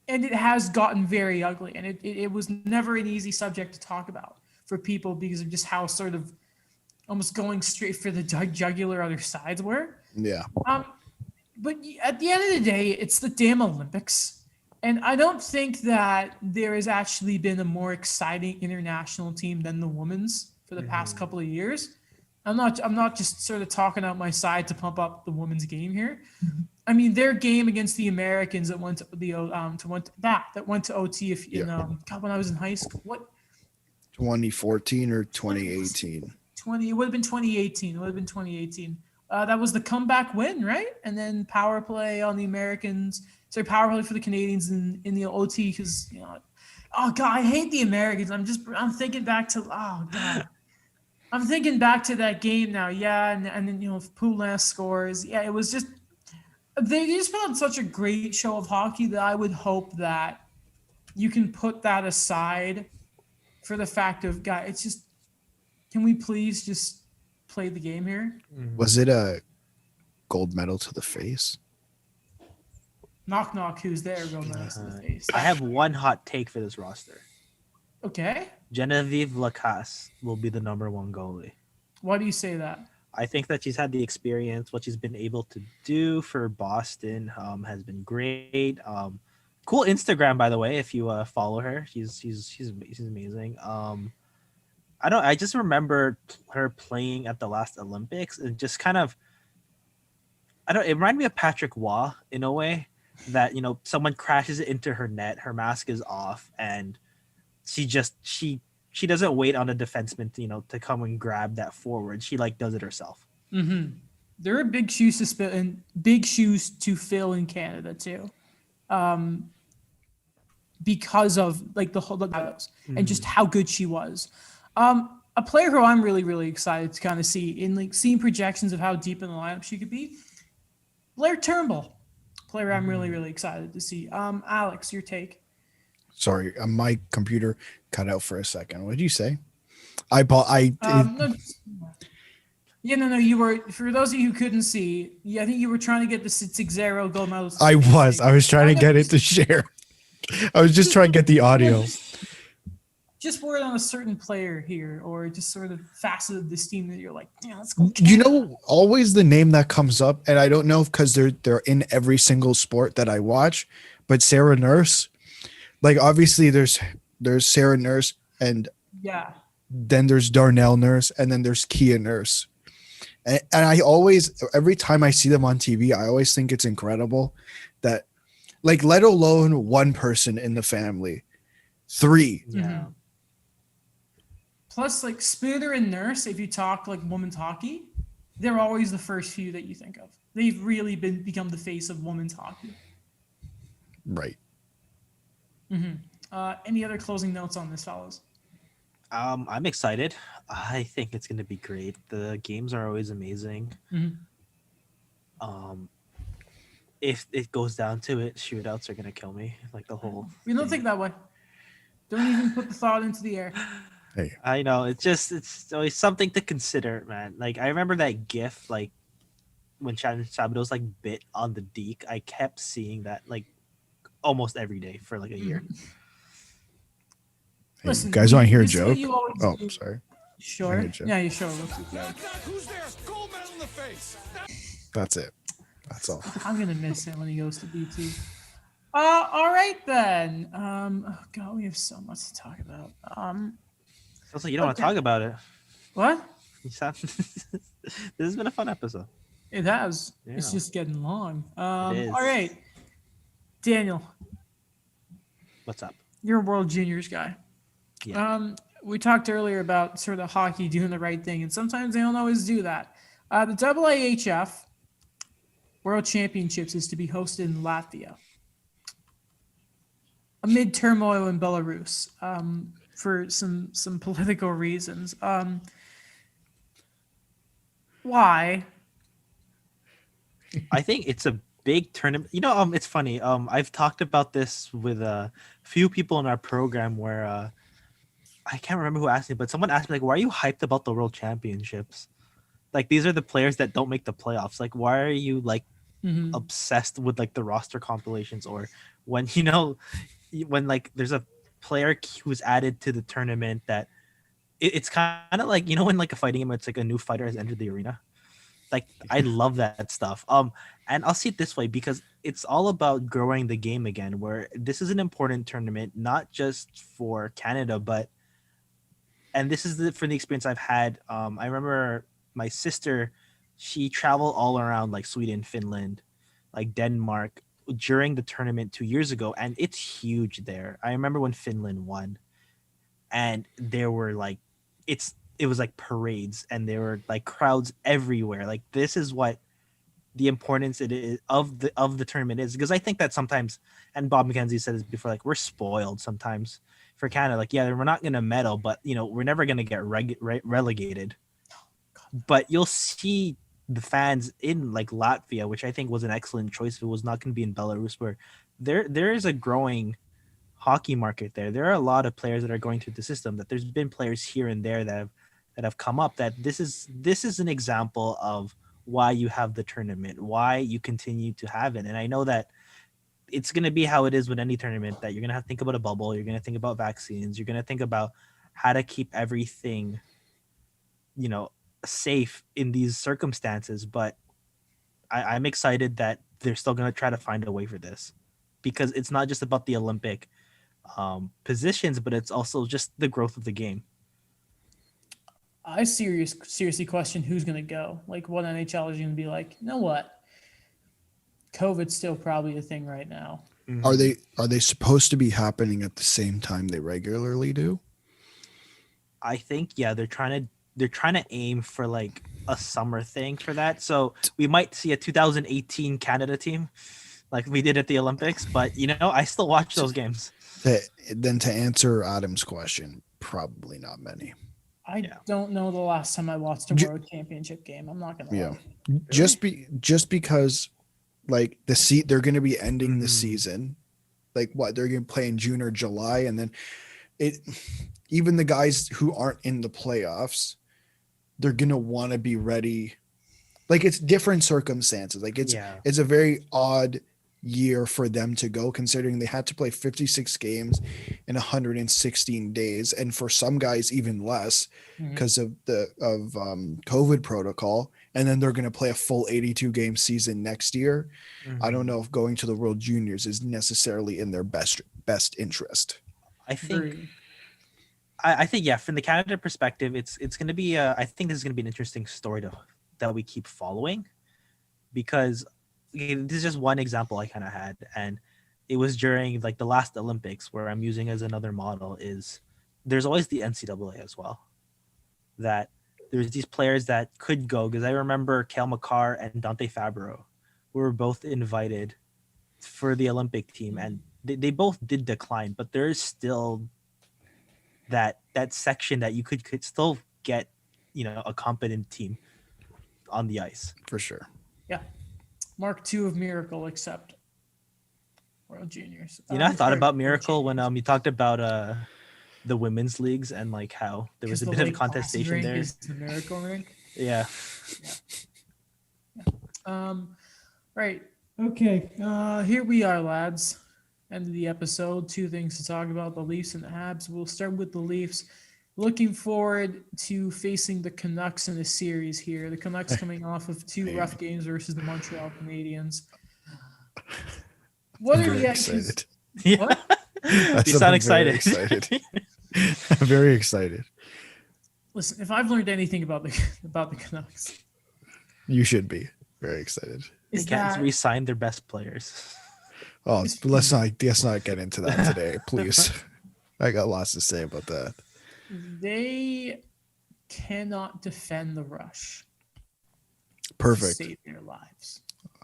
And it has gotten very ugly. And it was never an easy subject to talk about for people because of just how sort of almost going straight for the jugular other sides were. Yeah. But at the end of the day, it's the damn Olympics. And I don't think that there has actually been a more exciting international team than the women's for the past couple of years. I'm not just sort of talking out my side to pump up the women's game here. I mean, their game against the Americans that went to the that went to OT God, when I was in high school. What 2014 or 2018? 20? It would have been 2018. It would have been 2018. That was the comeback win, right? And then power play on the Americans. Sorry, power play for the Canadians in the OT because oh god, I hate the Americans. I'm thinking back to I'm thinking back to that game now. Yeah, and then Poulin scores. Yeah, it was just. They just put on such a great show of hockey that I would hope that you can put that aside for the fact of, God, it's just, can we please just play the game here? Was it a gold medal to the face? Knock, knock, who's there? Go nice in the face. I have one hot take for this roster. Okay. Genevieve Lacasse will be the number one goalie. Why do you say that? I think that she's had the experience. What she's been able to do for Boston has been great. Cool Instagram, by the way. If you follow her, she's amazing. I just remember her playing at the last Olympics and just kind of. It reminded me of Patrick Waugh in a way that someone crashes it into her net, her mask is off, and she doesn't wait on a defenseman to come and grab that forward. She does it herself. Mm-hmm. There are big shoes to fill in Canada too, because of the whole and just how good she was. A player who I'm really, really excited to kind of see in seeing projections of how deep in the lineup she could be. Blair Turnbull, player I'm really, really excited to see. Alex, your take. Sorry, my computer cut out for a second. What did you say? No, you were, for those of you who couldn't see, I think you were trying to get the 6-0 gold medal. I was trying to get it to share. I was just trying to get the audio. Just word on a certain player here, or just sort of facet of this team that you're like, yeah, let's go. Always the name that comes up, and I don't know because they're in every single sport that I watch, but Sarah Nurse. Obviously there's Sarah Nurse, and then there's Darnell Nurse, and then there's Kia Nurse. And I always, every time I see them on TV, I always think it's incredible that, let alone one person in the family, 3. Yeah. Mm-hmm. Plus, Spooner and Nurse, if you talk women's hockey, they're always the first few that you think of. They've really become the face of women's hockey. Right. Mm-hmm. Any other closing notes on this, fellas? I'm excited. I think it's going to be great. The games are always amazing. Mm-hmm. If it goes down to it, shootouts are going to kill me. The whole. We don't think that way. Don't even put the thought into the air. Hey. I know. It's always something to consider, man. I remember that GIF, when Shannon Sabados bit on the deke. I kept seeing that almost every day for a year. Hey, Listen, you guys want to hear a this is what joke? you always Oh, do. sorry. Sure. Yeah, you sure. Who's there? Gold medal in the face. That's it. That's all. I'm gonna miss it when he goes to BT. All right then. Oh God, we have so much to talk about. Sounds like you don't want to talk about it. What? This has been a fun episode. It has. Yeah. It's just getting long. All is. right, Daniel, What's up? you're a World Juniors guy. Yeah. We talked earlier about sort of hockey doing the right thing, and sometimes they don't always do that. The AAHF World Championships is to be hosted in Latvia. amid turmoil in Belarus for some political reasons. Why? I think it's a big tournament. It's funny. I've talked about this with a few people in our program where I can't remember who asked me, but someone asked me like, "Why are you hyped about the World Championships? Like these are the players that don't make the playoffs. Like why are you like Mhm. obsessed with like the roster compilations or when when like there's a player who's added to the tournament that it's kind of like when like a fighting game, it's like a new fighter has entered the arena. Like I love that stuff. And I'll see it this way because it's all about growing the game again. Where this is an important tournament, not just for Canada, but and this is for the experience I've had. I remember my sister, she traveled all around like Sweden, Finland, like Denmark during the tournament 2 years ago, and it's huge there. I remember when Finland won, and there were like, it was like parades, and there were like crowds everywhere. Like this is what the importance it is of the tournament is, because I think that sometimes, and Bob McKenzie said this before, like we're spoiled sometimes for Canada. Like yeah, we're not gonna medal, but we're never gonna get relegated. But you'll see the fans in like Latvia, which I think was an excellent choice. If it was not going to be in Belarus, where there is a growing hockey market there. There are a lot of players that are going through the system. That there's been players here and there that have come up. That this is an example of why you have the tournament, why you continue to have it. And I know that it's going to be how it is with any tournament, that you're going to have to think about a bubble, you're going to think about vaccines, you're going to think about how to keep everything safe in these circumstances. But I'm excited that they're still going to try to find a way for this, because it's not just about the Olympic positions, but it's also just the growth of the game. I seriously question who's going to go. Like, what NHL is going to be like? You know what? COVID's still probably a thing right now. Are they supposed to be happening at the same time they regularly do? I think they're trying to aim for like a summer thing for that. So we might see a 2018 Canada team like we did at the Olympics, but I still watch those games. Then to answer Adam's question, probably not many. I don't know the last time I watched a World Championship game. I'm not gonna lie. Just because like they're going to be ending the season, like what they're going to play in June or July, and then even the guys who aren't in the playoffs, they're going to want to be ready. Like it's different circumstances. Like it's a very odd year for them to go, considering they had to play 56 games in 116 days, and for some guys even less because of COVID protocol. And then they're going to play a full 82 game season next year. I don't know if going to the World Juniors is necessarily in their best interest. I think from the Canada perspective, it's going to be I think this is going to be an interesting story that we keep following, because this is just one example I kind of had, and it was during like the last Olympics, where I'm using as another model is there's always the NCAA as well, that there's these players that could go, because I remember Cale Makar and Dante Fabro were both invited for the Olympic team, and they both did decline, but there's still that section that you could still get a competent team on the ice For sure. Yeah. Mark II of Miracle, except World Juniors. I thought about Miracle when you talked about the women's leagues, and like how there was a bit of contestation there. Is the Miracle rink? Yeah. Right. Okay. Here we are, lads. End of the episode. Two things to talk about: the Leafs and the Habs. We'll start with the Leafs. Looking forward to facing the Canucks in a series here. The Canucks coming off of two rough games versus the Montreal Canadiens. What are the excited? What? You sound excited. I'm very excited. Listen, if I've learned anything about the Canucks, you should be very excited. They can't re-sign their best players. Oh, let's not get into that today, please. I got lots to say about that. They cannot defend the rush. Perfect. To save their lives.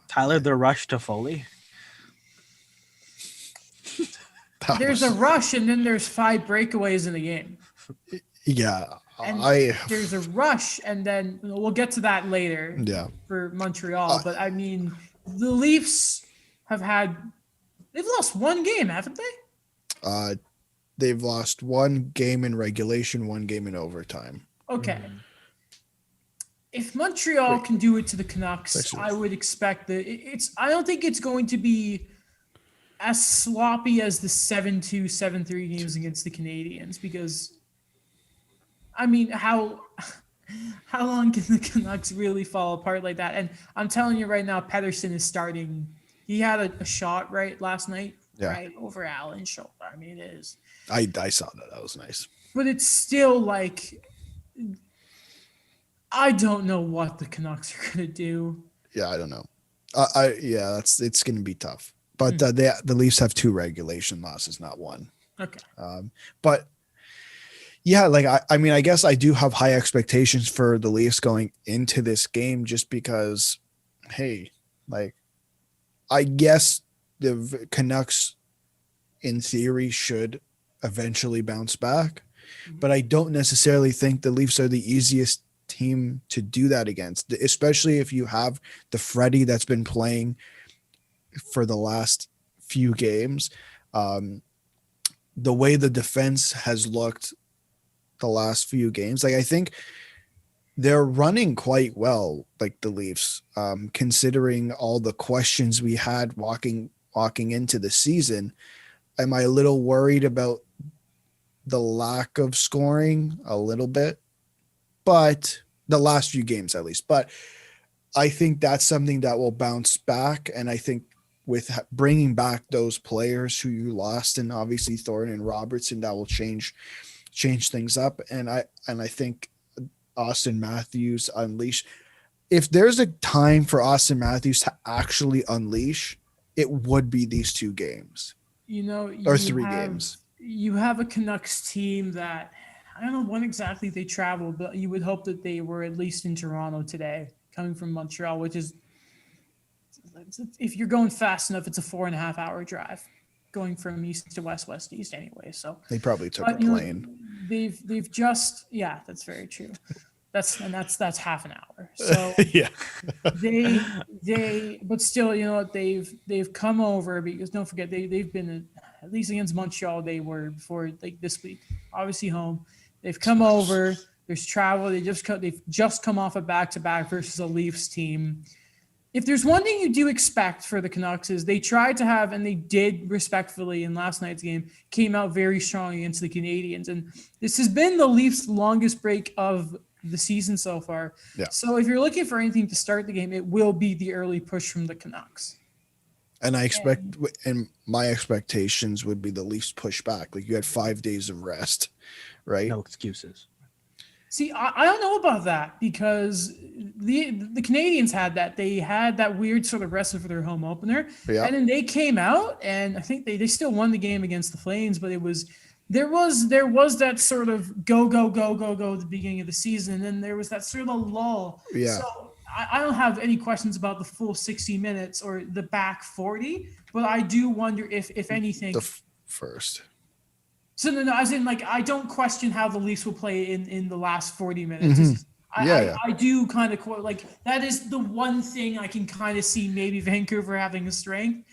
Tyler the Rush Toffoli. there's a rush and then there's 5 breakaways in the game. Yeah, And I there's a rush, and then we'll get to that later yeah. for Montreal. But I mean, the Leafs they've lost 1 game, haven't they? They've lost 1 game in regulation, 1 game in overtime. Okay. If Montreal can do it to the Canucks, Actually- I would expect that I don't think it's going to be as sloppy as the 7-2, 7-3 games against the Canadians, because I mean, how long can the Canucks really fall apart like that? And I'm telling you right now, Pedersen is starting. He had a shot right last night, Yeah. right over Allen's shoulder. I mean, it is. I saw that. That was nice. But it's still like, I don't know what the Canucks are gonna do. Yeah, I don't know. It's going to be tough. But the Leafs have 2 regulation losses, not 1. Okay. But yeah, like I mean, I guess I do have high expectations for the Leafs going into this game, just because, hey, like, I guess the Canucks in theory should eventually bounce back, but I don't necessarily think the Leafs are the easiest team to do that against, especially if you have the Freddie that's been playing for the last few games. The way the defense has looked the last few games, like, I think they're running quite well, like the Leafs, considering all the questions we had walking into the season. Am I a little worried about the lack of scoring a little bit, but the last few games at least? But I think that's something that will bounce back. And I think with bringing back those players who you lost, and obviously Thornton and Robertson, that will change things up. And I think Austin Matthews unleash. If there's a time for Austin Matthews to actually unleash, it would be these 2 games. Or 3 games. You have a Canucks team that, I don't know when exactly they traveled, but you would hope that they were at least in Toronto today, coming from Montreal, which is, if you're going fast enough, it's a 4.5 hour drive going from east to west, west to east anyway. So they probably took a plane. They've just, yeah, that's very true. That's half an hour. So Yeah. but still, they've come over, because don't forget they've been, at least against Montreal, they were before, like, this week, obviously home. They've come over. There's travel. They've just come off a back-to-back versus a Leafs team. If there's one thing you do expect for the Canucks, is they tried to have, and they did respectfully in last night's game, came out very strong against the Canadians. And this has been the Leafs' longest break of the season so far. Yeah. So if you're looking for anything to start the game, it will be the early push from the Canucks. And I expect, and my expectations would be the Leafs push back. Like, you had 5 days of rest, right? No excuses. See, I don't know about that, because the Canadians had that. They had that weird sort of rest for their home opener. Yeah. And then they came out, and I think they still won the game against the Flames, but there was that sort of go at the beginning of the season, and then there was that sort of lull. Yeah. So I don't have any questions about the full 60 minutes or the back 40, but I do wonder if anything. First. So no, as in, like, I don't question how the Leafs will play in the last 40 minutes. Mm-hmm. I do kind of quote, like, that is the one thing I can kind of see maybe Vancouver having a strength.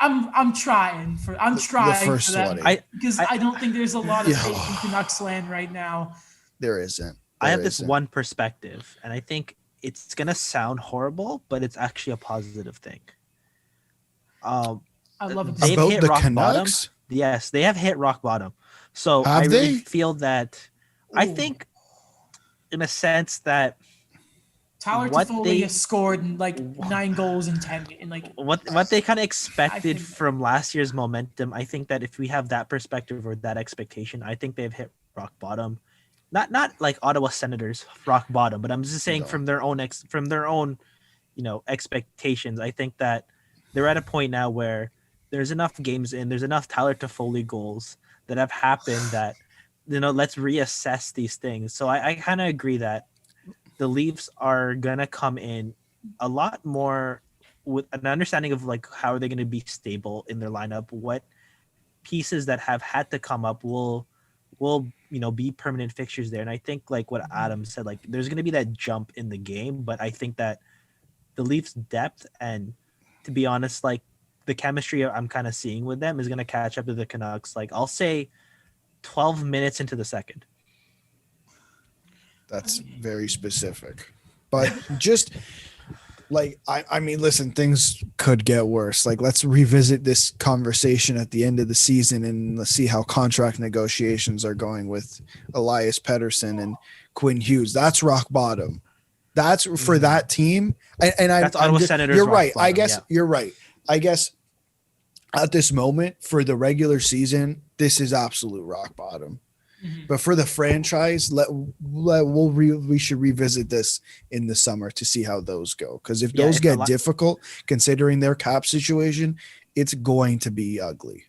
I'm trying for that, because I don't think there's a lot of faith in Canucks land right now. There isn't. I have this one perspective, and I think it's gonna sound horrible, but it's actually a positive thing. I love it. They've About hit the rock Canucks? bottom. Yes, they have hit rock bottom. So Have I really they? feel that. I think, in a sense, that Tyler what Toffoli has scored like 9 goals in 10, and like what they kind of expected think- from last year's momentum. I think that if we have that perspective or that expectation, I think they've hit rock bottom. Not like Ottawa Senators rock bottom, but I'm just saying from their own expectations. I think that they're at a point now where there's enough games in, there's enough Tyler Toffoli goals that have happened that, let's reassess these things. So I kind of agree that the Leafs are gonna come in a lot more with an understanding of, like, how are they going to be stable in their lineup, what pieces that have had to come up will be permanent fixtures there. And I think like what Adam said, like there's going to be that jump in the game, but I think that the Leafs depth and, to be honest, like the chemistry I'm kind of seeing with them is going to catch up to the Canucks. Like I'll say 12 minutes into the second. That's very specific. But just like, I mean, listen, things could get worse. Like, let's revisit this conversation at the end of the season and let's see how contract negotiations are going with Elias Pettersson and Quinn Hughes. That's rock bottom. That's for that team. And That's Ottawa Senators. You're right. Bottom, I guess you're right. I guess at this moment for the regular season, this is absolute rock bottom. But for the franchise, we should revisit this in the summer to see how those go. Because if those get difficult, considering their cap situation, it's going to be ugly.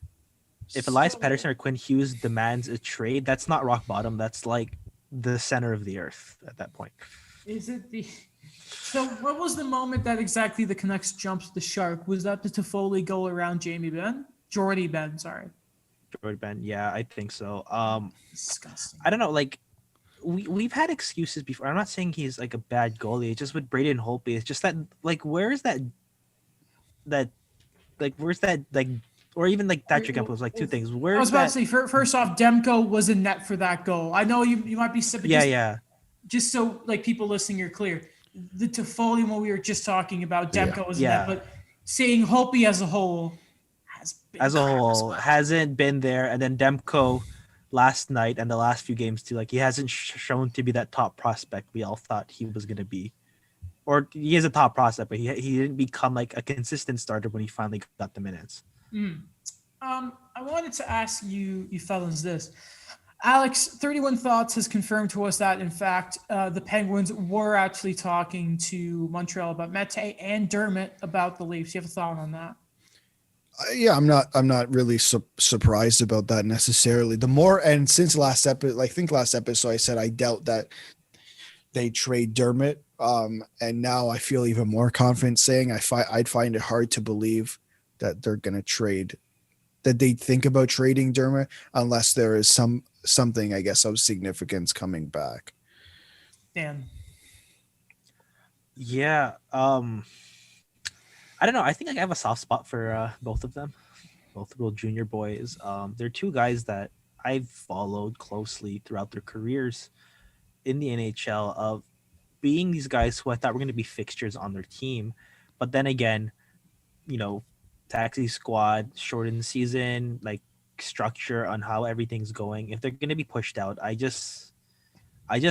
If Elias Pettersson or Quinn Hughes demands a trade, that's not rock bottom. That's like the center of the earth at that point. Is it the? So what was the moment that exactly the Canucks jumped the shark? Was that the Toffoli goal around Jordy Ben? Sorry. Jordy Ben, yeah, I think so. Disgusting. I don't know, like we've had excuses before. I'm not saying he's like a bad goalie. It's just with Braden Holtby, it's just that like where's that or even like Thatcher Campos, like two things. Where's I was about to say first off, Demko was in net for that goal. I know you might be sipping. Yeah. Just so like people listening are clear, the Toffoli one we were just talking about, Demko was in net, but saying Holtby as a whole. Hasn't been there, and then Demko last night and the last few games too, like he hasn't shown to be that top prospect we all thought he was going to be, or he is a top prospect, but he didn't become like a consistent starter when he finally got the minutes. I wanted to ask you fellas this. Alex, 31 Thoughts has confirmed to us that in fact the Penguins were actually talking to Montreal about Mete and Dermott about the Leafs. You have a thought on that? Yeah, I'm not really surprised about that necessarily. And since last episode, I said I doubt that they trade Dermott. And now I feel even more confident saying I'd find it hard to believe that they're going to trade, that they think about trading Dermott unless there is something I guess of significance coming back. Dan. Yeah. I don't know. I think I have a soft spot for both of them, both World Junior boys. They're two guys that I've followed closely throughout their careers in the NHL, of being these guys who I thought were going to be fixtures on their team. But then again, taxi squad, shortened season, like structure on how everything's going. If they're going to be pushed out, I just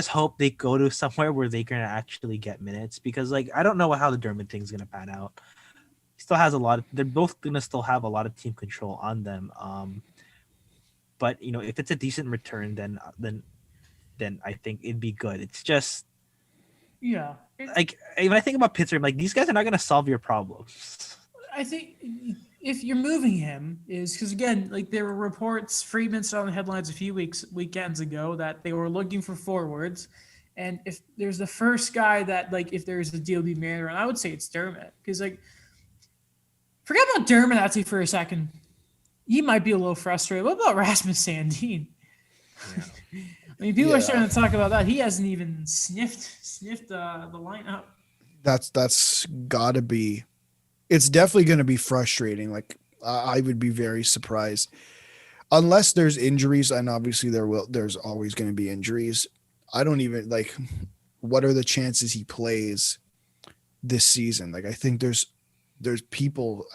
hope they go to somewhere where they can actually get minutes, because like I don't know how the Dermott thing's going to pan out. Still has they're both gonna still have a lot of team control on them. But if it's a decent return, then I think it'd be good. It's just like when I think about Pittsburgh, like these guys are not gonna solve your problems. I think if you're moving him is because again, like there were reports, Friedman saw on the headlines a few weekends ago that they were looking for forwards. And if there's the first guy that like if there's a deal to be made around, I would say it's Dermott, because like. Forget about Dermott actually for a second. He might be a little frustrated. What about Rasmus Sandin? Yeah. I mean, people are starting to talk about that. He hasn't even sniffed the lineup. That's gotta be. It's definitely going to be frustrating. Like I would be very surprised, unless there's injuries, and obviously there's always going to be injuries. I don't even like. What are the chances he plays this season? Like I think there's people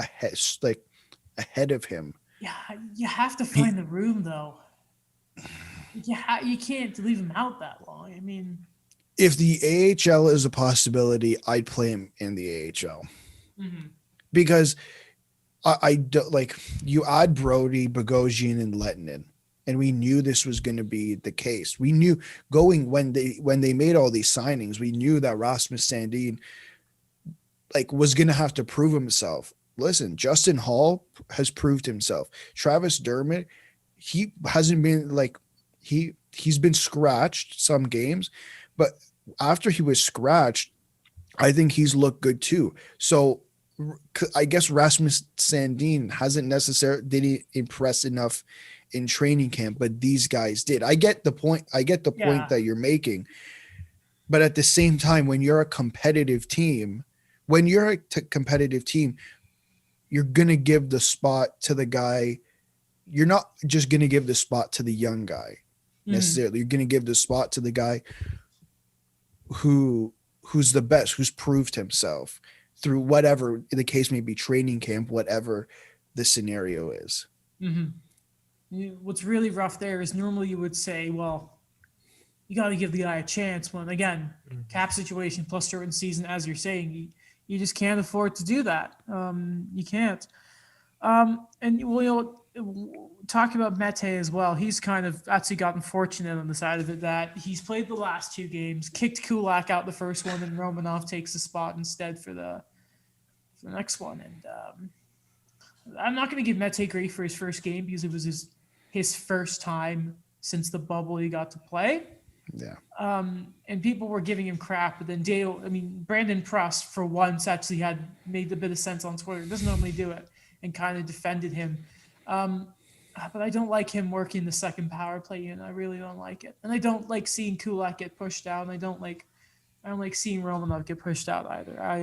ahead of him. Yeah, you have to find the room though. You can't leave him out that long. I mean, if the AHL is a possibility, I'd play him in the AHL because I don't like you add Brody, Bogosian, and Lettinen, and we knew this was going to be the case. We knew going when they made all these signings, we knew that Rasmus Sandin was going to have to prove himself. Listen, Justin Hall has proved himself. Travis Dermott, he hasn't been he's been scratched some games, but after he was scratched, I think he's looked good too. So I guess Rasmus Sandin didn't impress enough in training camp, but these guys did. I get the point. Yeah. That you're making, but at the same time, when you're a competitive team, you're gonna give the spot to the guy. You're not just gonna give the spot to the young guy necessarily. You're gonna give the spot to the guy who's the best, who's proved himself through whatever the case may be, training camp, whatever the scenario is. What's really rough there is normally you would say, well, you got to give the guy a chance. When again, cap situation plus shortened season, as you're saying, you just can't afford to do that. You can't. And we'll talk about Mete as well. He's kind of actually gotten fortunate on the side of it that he's played the last 2 games, kicked Kulak out the first one, and Romanov takes the spot instead for the next one. And I'm not going to give Mete grief for his first game because it was his first time since the bubble he got to play. Yeah. And people were giving him crap, but then Brandon Pruss for once actually had made a bit of sense on Twitter. Doesn't normally do it, and kind of defended him. But I don't like him working the second power play unit. I really don't like it, and I don't like seeing Kulak get pushed out. And I don't like seeing Romanov get pushed out either. I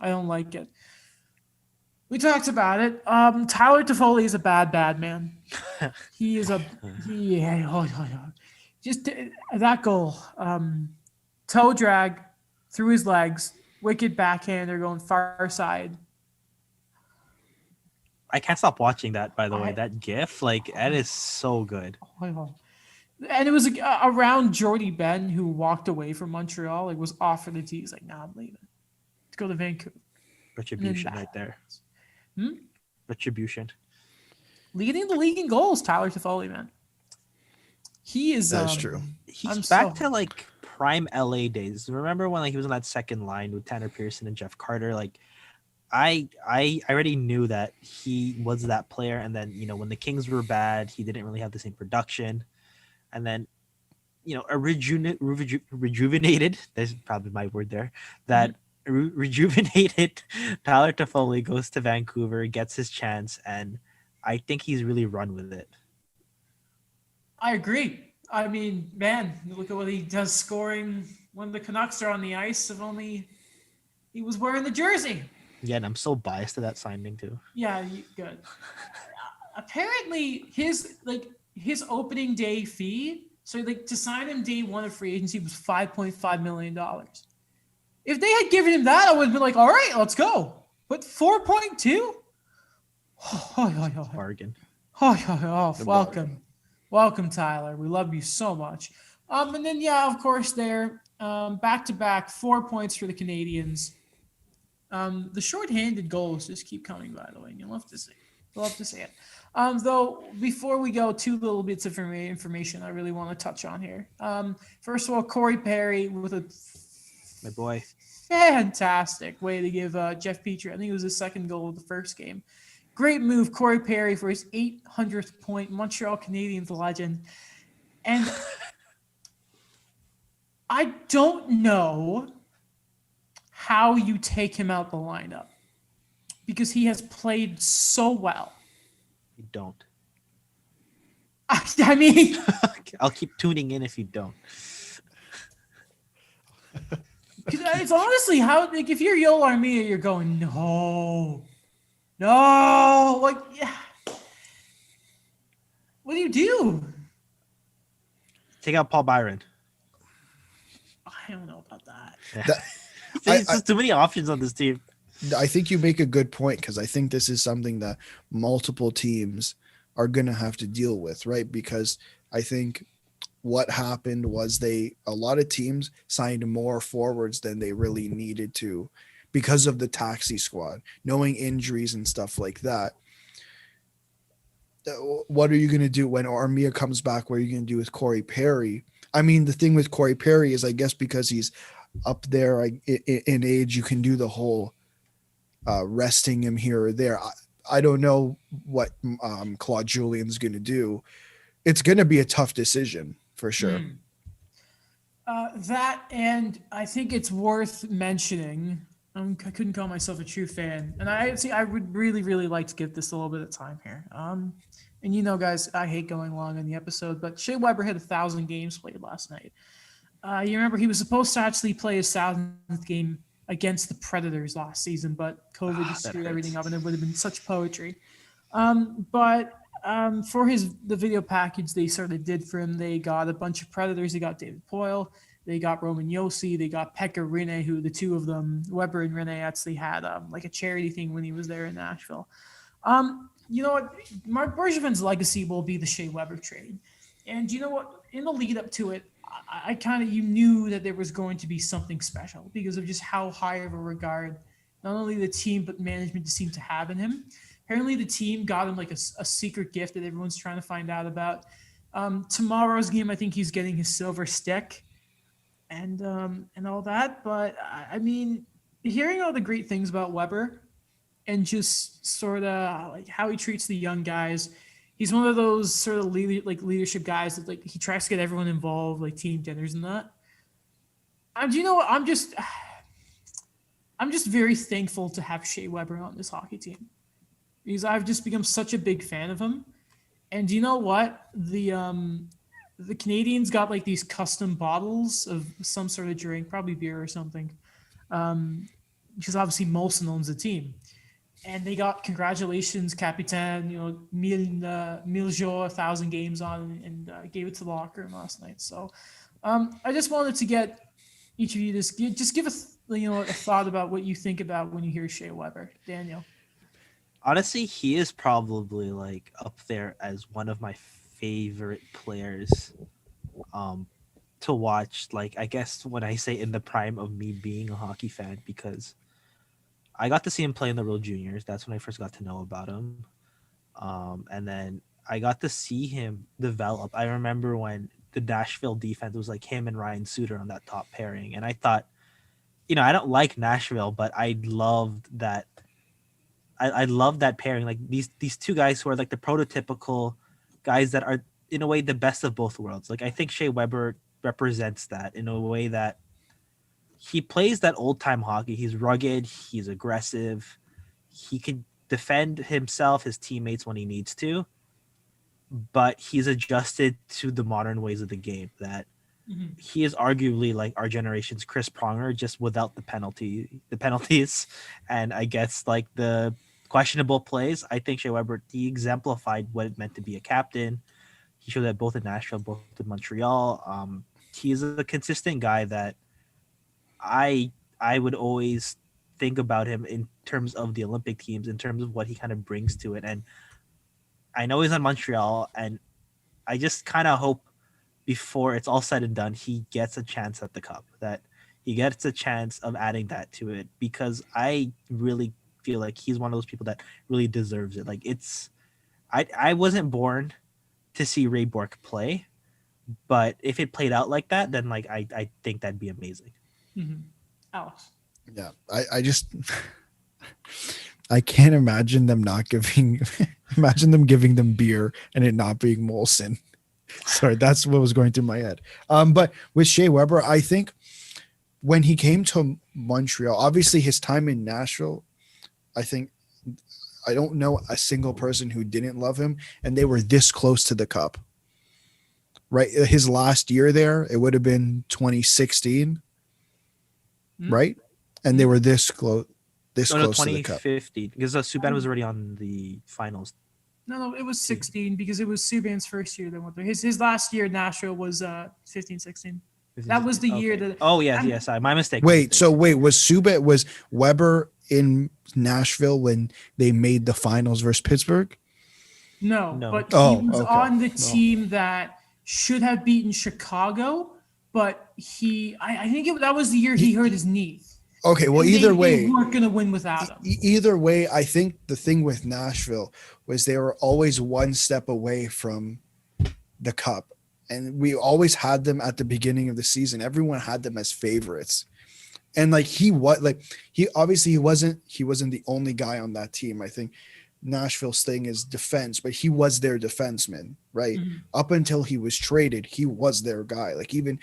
don't like it. We talked about it. Tyler Toffoli is a bad man. He is just that goal. Toe drag through his legs, wicked backhander going far side. I can't stop watching that, by the way. That GIF, that is so good. And it was around Jordy Ben, who walked away from Montreal. Was offered the tee. He's like, nah, I'm leaving. Let's go to Vancouver. Retribution right there. Retribution. Leading the league in goals, Tyler Toffoli, man. He is. That's true. He's back to prime LA days. Remember when he was on that second line with Tanner Pearson and Jeff Carter? I already knew that he was that player, and then when the Kings were bad, he didn't really have the same production, and then a rejuvenated. There's probably my word there. That rejuvenated Tyler Toffoli goes to Vancouver, gets his chance, and I think he's really run with it. I agree. I mean, man, look at what he does scoring when the Canucks are on the ice. If only he was wearing the jersey. Yeah, and I'm so biased to that signing too. Yeah, good. Apparently, his opening day fee, so to sign him day 1 of free agency was $5.5 million. If they had given him that, I would have been like, all right, let's go. But 4.2? Bargain. Welcome, Tyler. We love you so much. And then, of course, there, back-to-back 4 points for the Canadians. The shorthanded goals just keep coming, by the way, and you'll love to see it. Though, before we go, 2 little bits of information I really want to touch on here. First of all, Corey Perry with my boy. Fantastic way to give Jeff Petrie, I think it was his second goal of the first game. Great move, Corey Perry, for his 800th point, Montreal Canadiens legend. And I don't know how you take him out the lineup because he has played so well. You don't. I mean, I'll keep tuning in if you don't. It's honestly how, if you're Yoel Armia, you're going, no. Yeah. What do you do? Take out Paul Byron. I don't know about that. There's just too many options on this team. I think you make a good point because I think this is something that multiple teams are going to have to deal with, right? Because I think what happened was a lot of teams signed more forwards than they really needed to because of the taxi squad, knowing injuries and stuff like that. What are you going to do when Armia comes back? What are you going to do with Corey Perry? I mean, the thing with Corey Perry is, I guess, because he's up there in age, you can do the whole resting him here or there. I don't know what Claude Julien's going to do. It's going to be a tough decision for sure. That, and I think it's worth mentioning I couldn't call myself a true fan, and I would really, really like to give this a little bit of time here. And you know, guys, I hate going long in the episode, but Shea Weber had 1,000 games played last night. You remember he was supposed to actually play his 1,000th game against the Predators last season, but COVID just That screwed hurts. everything up, and it would have been such poetry. But for the video package they sort of did for him, they got a bunch of Predators. They got David Poyle, they got Roman Yossi, they got Pekka Rinne, who the two of them, Weber and Rinne, actually had like a charity thing when he was there in Nashville. You know what? Mark Bergevin's legacy will be the Shea Weber trade. And you know what? In the lead up to it, I kind of, you knew that there was going to be something special because of just how high of a regard not only the team but management just seemed to have in him. Apparently, the team got him like a secret gift that everyone's trying to find out about. Tomorrow's game, I think he's getting his silver stick, and all that. But I mean, hearing all the great things about Weber, and just sort of like how he treats the young guys. He's one of those sort of leadership guys that like he tries to get everyone involved, like team dinners and that. Do you know what? I'm just very thankful to have Shea Weber on this hockey team because I've just become such a big fan of him. And you know what? The Canadians got like these custom bottles of some sort of drink, probably beer or something, because obviously Molson owns the team. And they got congratulations, Capitan, you know, mille jours, 1,000 games on, and gave it to the locker room last night. So I just wanted to get each of you to just give us, you know, a thought about what you think about when you hear Shea Weber. Daniel. Honestly, he is probably like up there as one of my favorite players to watch. Like, I guess when I say in the prime of me being a hockey fan, because I got to see him play in the World Juniors. That's when I first got to know about him. And then I got to see him develop. I remember when the Nashville defense was like him and Ryan Suter on that top pairing. And I thought, you know, I don't like Nashville, but I loved that. I love that pairing. Like these two guys who are like the prototypical guys that are in a way the best of both worlds. Like I think Shea Weber represents that in a way that he plays that old time hockey. He's rugged, he's aggressive, he can defend himself, his teammates when he needs to, but he's adjusted to the modern ways of the game that he is arguably like our generation's Chris Pronger, just without the penalties, and I guess like the questionable plays. I think Shea Weber, he exemplified what it meant to be a captain. He showed that both in Nashville, both in Montreal. He's a consistent guy that I would always think about him in terms of the Olympic teams, in terms of what he kind of brings to it. And I know he's on Montreal, and I just kind of hope before it's all said and done, he gets a chance at the cup, that he gets a chance of adding that to it, because I really feel like he's one of those people that really deserves it. Like I wasn't born to see Ray Bourque play, but if it played out like that, then like I think that'd be amazing. Alex. Yeah, I just I can't imagine them not giving imagine them giving them beer and it not being Molson. Sorry, that's what was going through my head. But with Shea Weber, I think when he came to Montreal, obviously his time in Nashville, I don't know a single person who didn't love him, and they were this close to the cup. Right, his last year there, it would have been 2016, right? And they were this close to the cup. 2015, because Subban was already on the finals. No, it was 16 because it was Subban's first year that went there. His last year in Nashville was 15, 16. That was the year that. Oh yes, my mistake. Was Weber in Nashville when they made the finals versus Pittsburgh? No. But he was on the team that should have beaten Chicago, but I think that was the year he hurt his knee. Okay, well, either way, they weren't going to win without him. Either way, I think the thing with Nashville was they were always one step away from the cup, and we always had them at the beginning of the season. Everyone had them as favorites, and like he wasn't the only guy on that team. I think Nashville's thing is defense, but he was their defenseman, right? Up until he was traded, he was their guy. Like even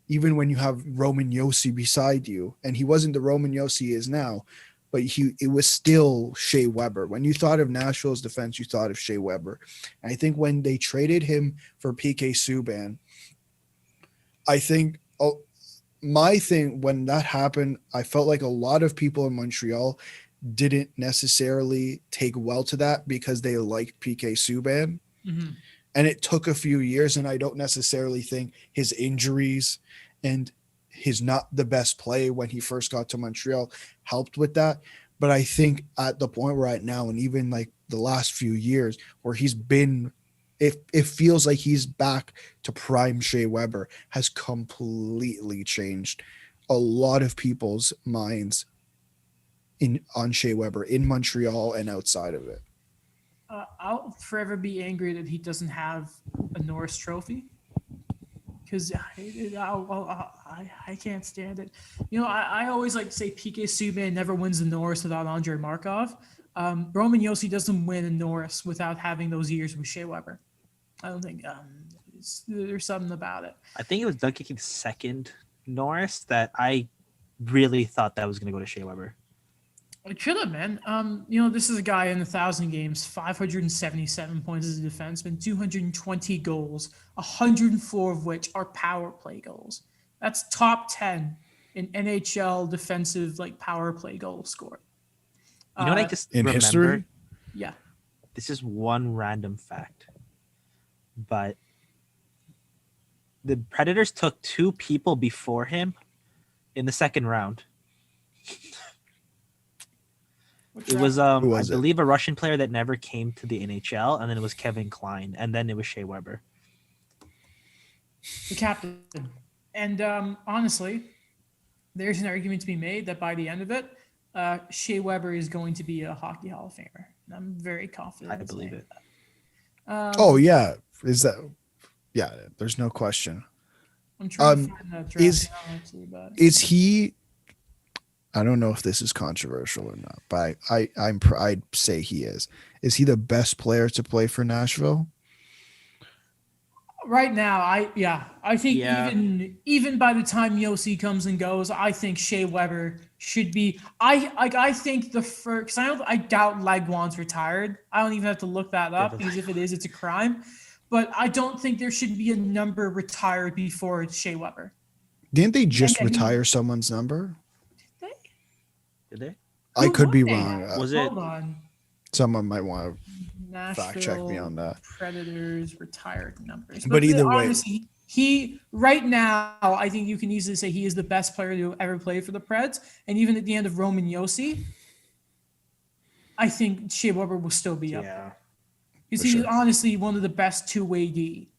even when you have Roman Yossi beside you, and he wasn't the Roman Yossi he is now, but it was still Shea Weber. When you thought of Nashville's defense, you thought of Shea Weber. And I think when they traded him for PK Subban, I think my thing when that happened, I felt like a lot of people in Montreal didn't necessarily take well to that because they liked PK Subban. Mhm. And it took a few years, and I don't necessarily think his injuries and his not the best play when he first got to Montreal helped with that. But I think at the point we're at now, and even like the last few years where he's been, it feels like he's back to prime Shea Weber, has completely changed a lot of people's minds on Shea Weber in Montreal and outside of it. I'll forever be angry that he doesn't have a Norris Trophy because I can't stand it. You know, I always like to say PK Subban never wins the Norris without Andrei Markov. Roman Yossi doesn't win a Norris without having those years with Shea Weber. I don't think there's something about it. I think it was Doug Kicking's second Norris that I really thought that was going to go to Shea Weber. It should have, man. You know, this is a guy in 1,000 games, 577 points as a defenseman, 220 goals, 104 of which are power play goals. That's top 10 in NHL defensive like power play goal scored. You know what I just in remembered? history? Yeah. This is one random fact, but the Predators took 2 people before him in the second round. It was I believe a Russian player that never came to the NHL, and then it was Kevin Klein, and then it was Shea Weber. The captain. And honestly, there's an argument to be made that by the end of it, Shea Weber is going to be a Hockey Hall of Famer. And I'm very confident. I believe it. Oh yeah, is that? Yeah, there's no question. I'm trying to find that draft actually, but Is he? I don't know if this is controversial or not, but I'd say he is. Is he the best player to play for Nashville? right now, I think Yeah. even by the time Yossi comes and goes, I think Shea Weber should be. I think the first. I doubt Lagwan's retired. I don't even have to look that up because if it is, it's a crime. But I don't think there should be a number retired before Shea Weber. Didn't they just And he- retire someone's number? Did they? I Who could be would they wrong. have? Was it- Hold on. Someone might want to Nashville fact check me on that. Predators retired numbers. But either way- honestly, he right now, I think you can easily say he is the best player to ever play for the Preds. And even at the end of Roman Yossi, I think Shea Weber will still be up there because For he's sure. honestly one of the best two-way D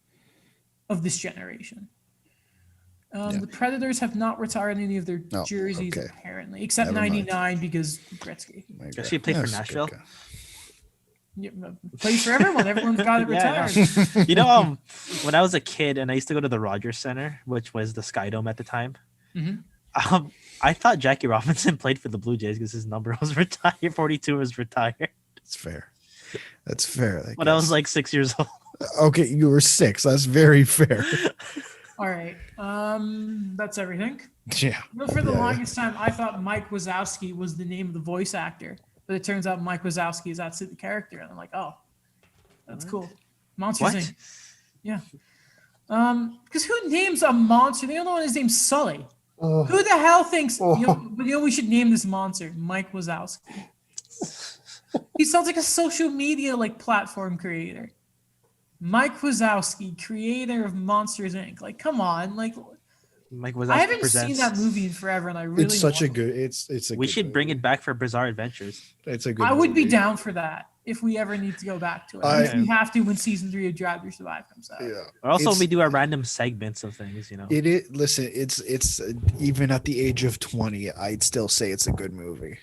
of this generation. The Predators have not retired any of their Oh, jerseys okay. apparently, except Never mind. 99 because Gretzky. Does he play for Yes, good Nashville? guy. Yeah, plays for everyone. Everyone's got it Yeah, retired. You know, when I was a kid and I used to go to the Rogers Center, which was the Sky Dome at the time, Mhm. I thought Jackie Robinson played for the Blue Jays because his number was retired. 42 was retired That's fair. That's fair. when I was like 6 years old. Okay, you were 6. That's very fair. All right. That's everything. Yeah. You know, for the Yeah. longest time, I thought Mike Wazowski was the name of the voice actor, but it turns out Mike Wazowski is actually the character, and I'm like, oh, that's cool. Monsters What? Inc. Yeah. Because who names a monster? The only one his name's Sully. Who the hell thinks? You know, we should name this monster Mike Wazowski. He sounds like a social media like platform creator. Mike Wazowski, creator of Monsters Inc. Like, come on, like. Mike was I haven't seen that movie in forever, and I really It's such a want to. good. It's a. We good should bring movie. it back for Bizarre Adventures. It's a good. I would be movie. down for that if we ever need to go back to it. I- If we have to when season 3 of Drive to Survive comes out. Yeah. Or also, It's- we do our random segments of things, you know. It is. Listen, it's even at the age of 20, I'd still say it's a good movie.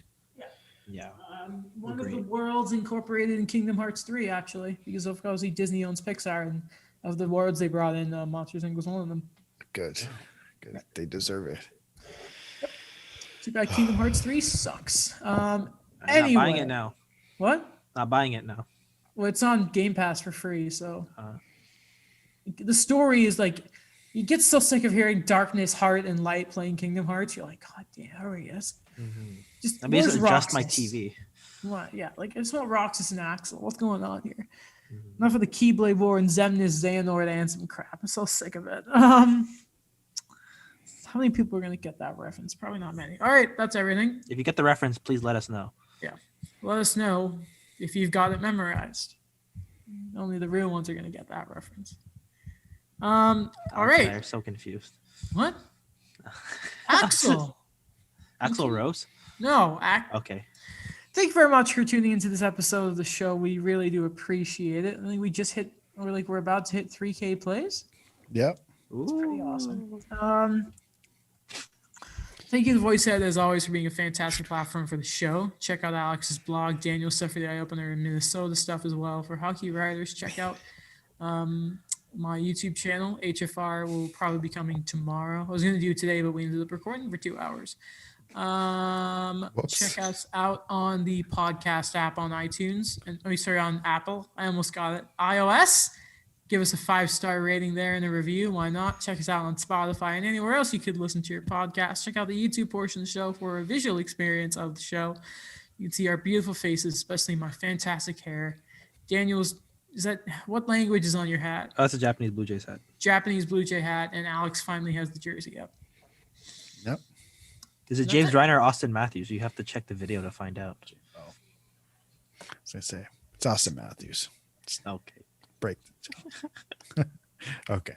Yeah. One of the Agreed. worlds incorporated in Kingdom Hearts 3, actually, because of course Disney owns Pixar, and of the worlds they brought in, Monsters Inc. was one of them. Good. Good. They deserve it. Too bad Kingdom Hearts 3 sucks. I'm Anyway. not buying it now. What? Not buying it now. Well, it's on Game Pass for free, so Uh. the story is like You get so sick of hearing Darkness, Heart, and Light playing Kingdom Hearts. You're like, God damn, hurry us. Just I mean, where's adjust my Roxas? TV. What? Yeah, like I just want Roxas and Axel. What's going on here? Mm-hmm. Enough of the Keyblade War and Xemnas Xehanort Ansem crap. I'm so sick of it. How many people are gonna get that reference? Probably not many. All right, that's everything. If you get the reference, please let us know. Let us know if you've got it memorized. Only the real ones are gonna get that reference. All Alex and I right. are so confused. What? Axel. Axel Rose? No, Okay. thank you very much for tuning into this episode of the show. We really do appreciate it. I think we just hit, we're about to hit 3K plays. Yep. It's pretty awesome. Thank you to VoiceHead, as always, for being a fantastic platform for the show. Check out Alex's blog, Daniel's stuff for the Eye Opener, and Minnesota stuff as well. For hockey writers, check out my YouTube channel. HFR will probably be coming tomorrow. I was going to do it today, but we ended up recording for 2 hours. Whoops. Check us out on the podcast app on iTunes. And on Apple. I almost got it. iOS. Give us a 5-star rating there and a review. Why not? Check us out on Spotify and anywhere else you could listen to your podcast. Check out the YouTube portion of the show for a visual experience of the show. You can see our beautiful faces, especially my fantastic hair. Daniel's, what language is on your hat? Oh, that's a Japanese Blue Jays hat. Japanese Blue Jay hat, and Alex finally has the jersey up. Yep. Is it That's James it. Reiner or Austin Matthews? You have to check the video to find out. As I say, it's Austin Matthews. Okay. Break. Okay.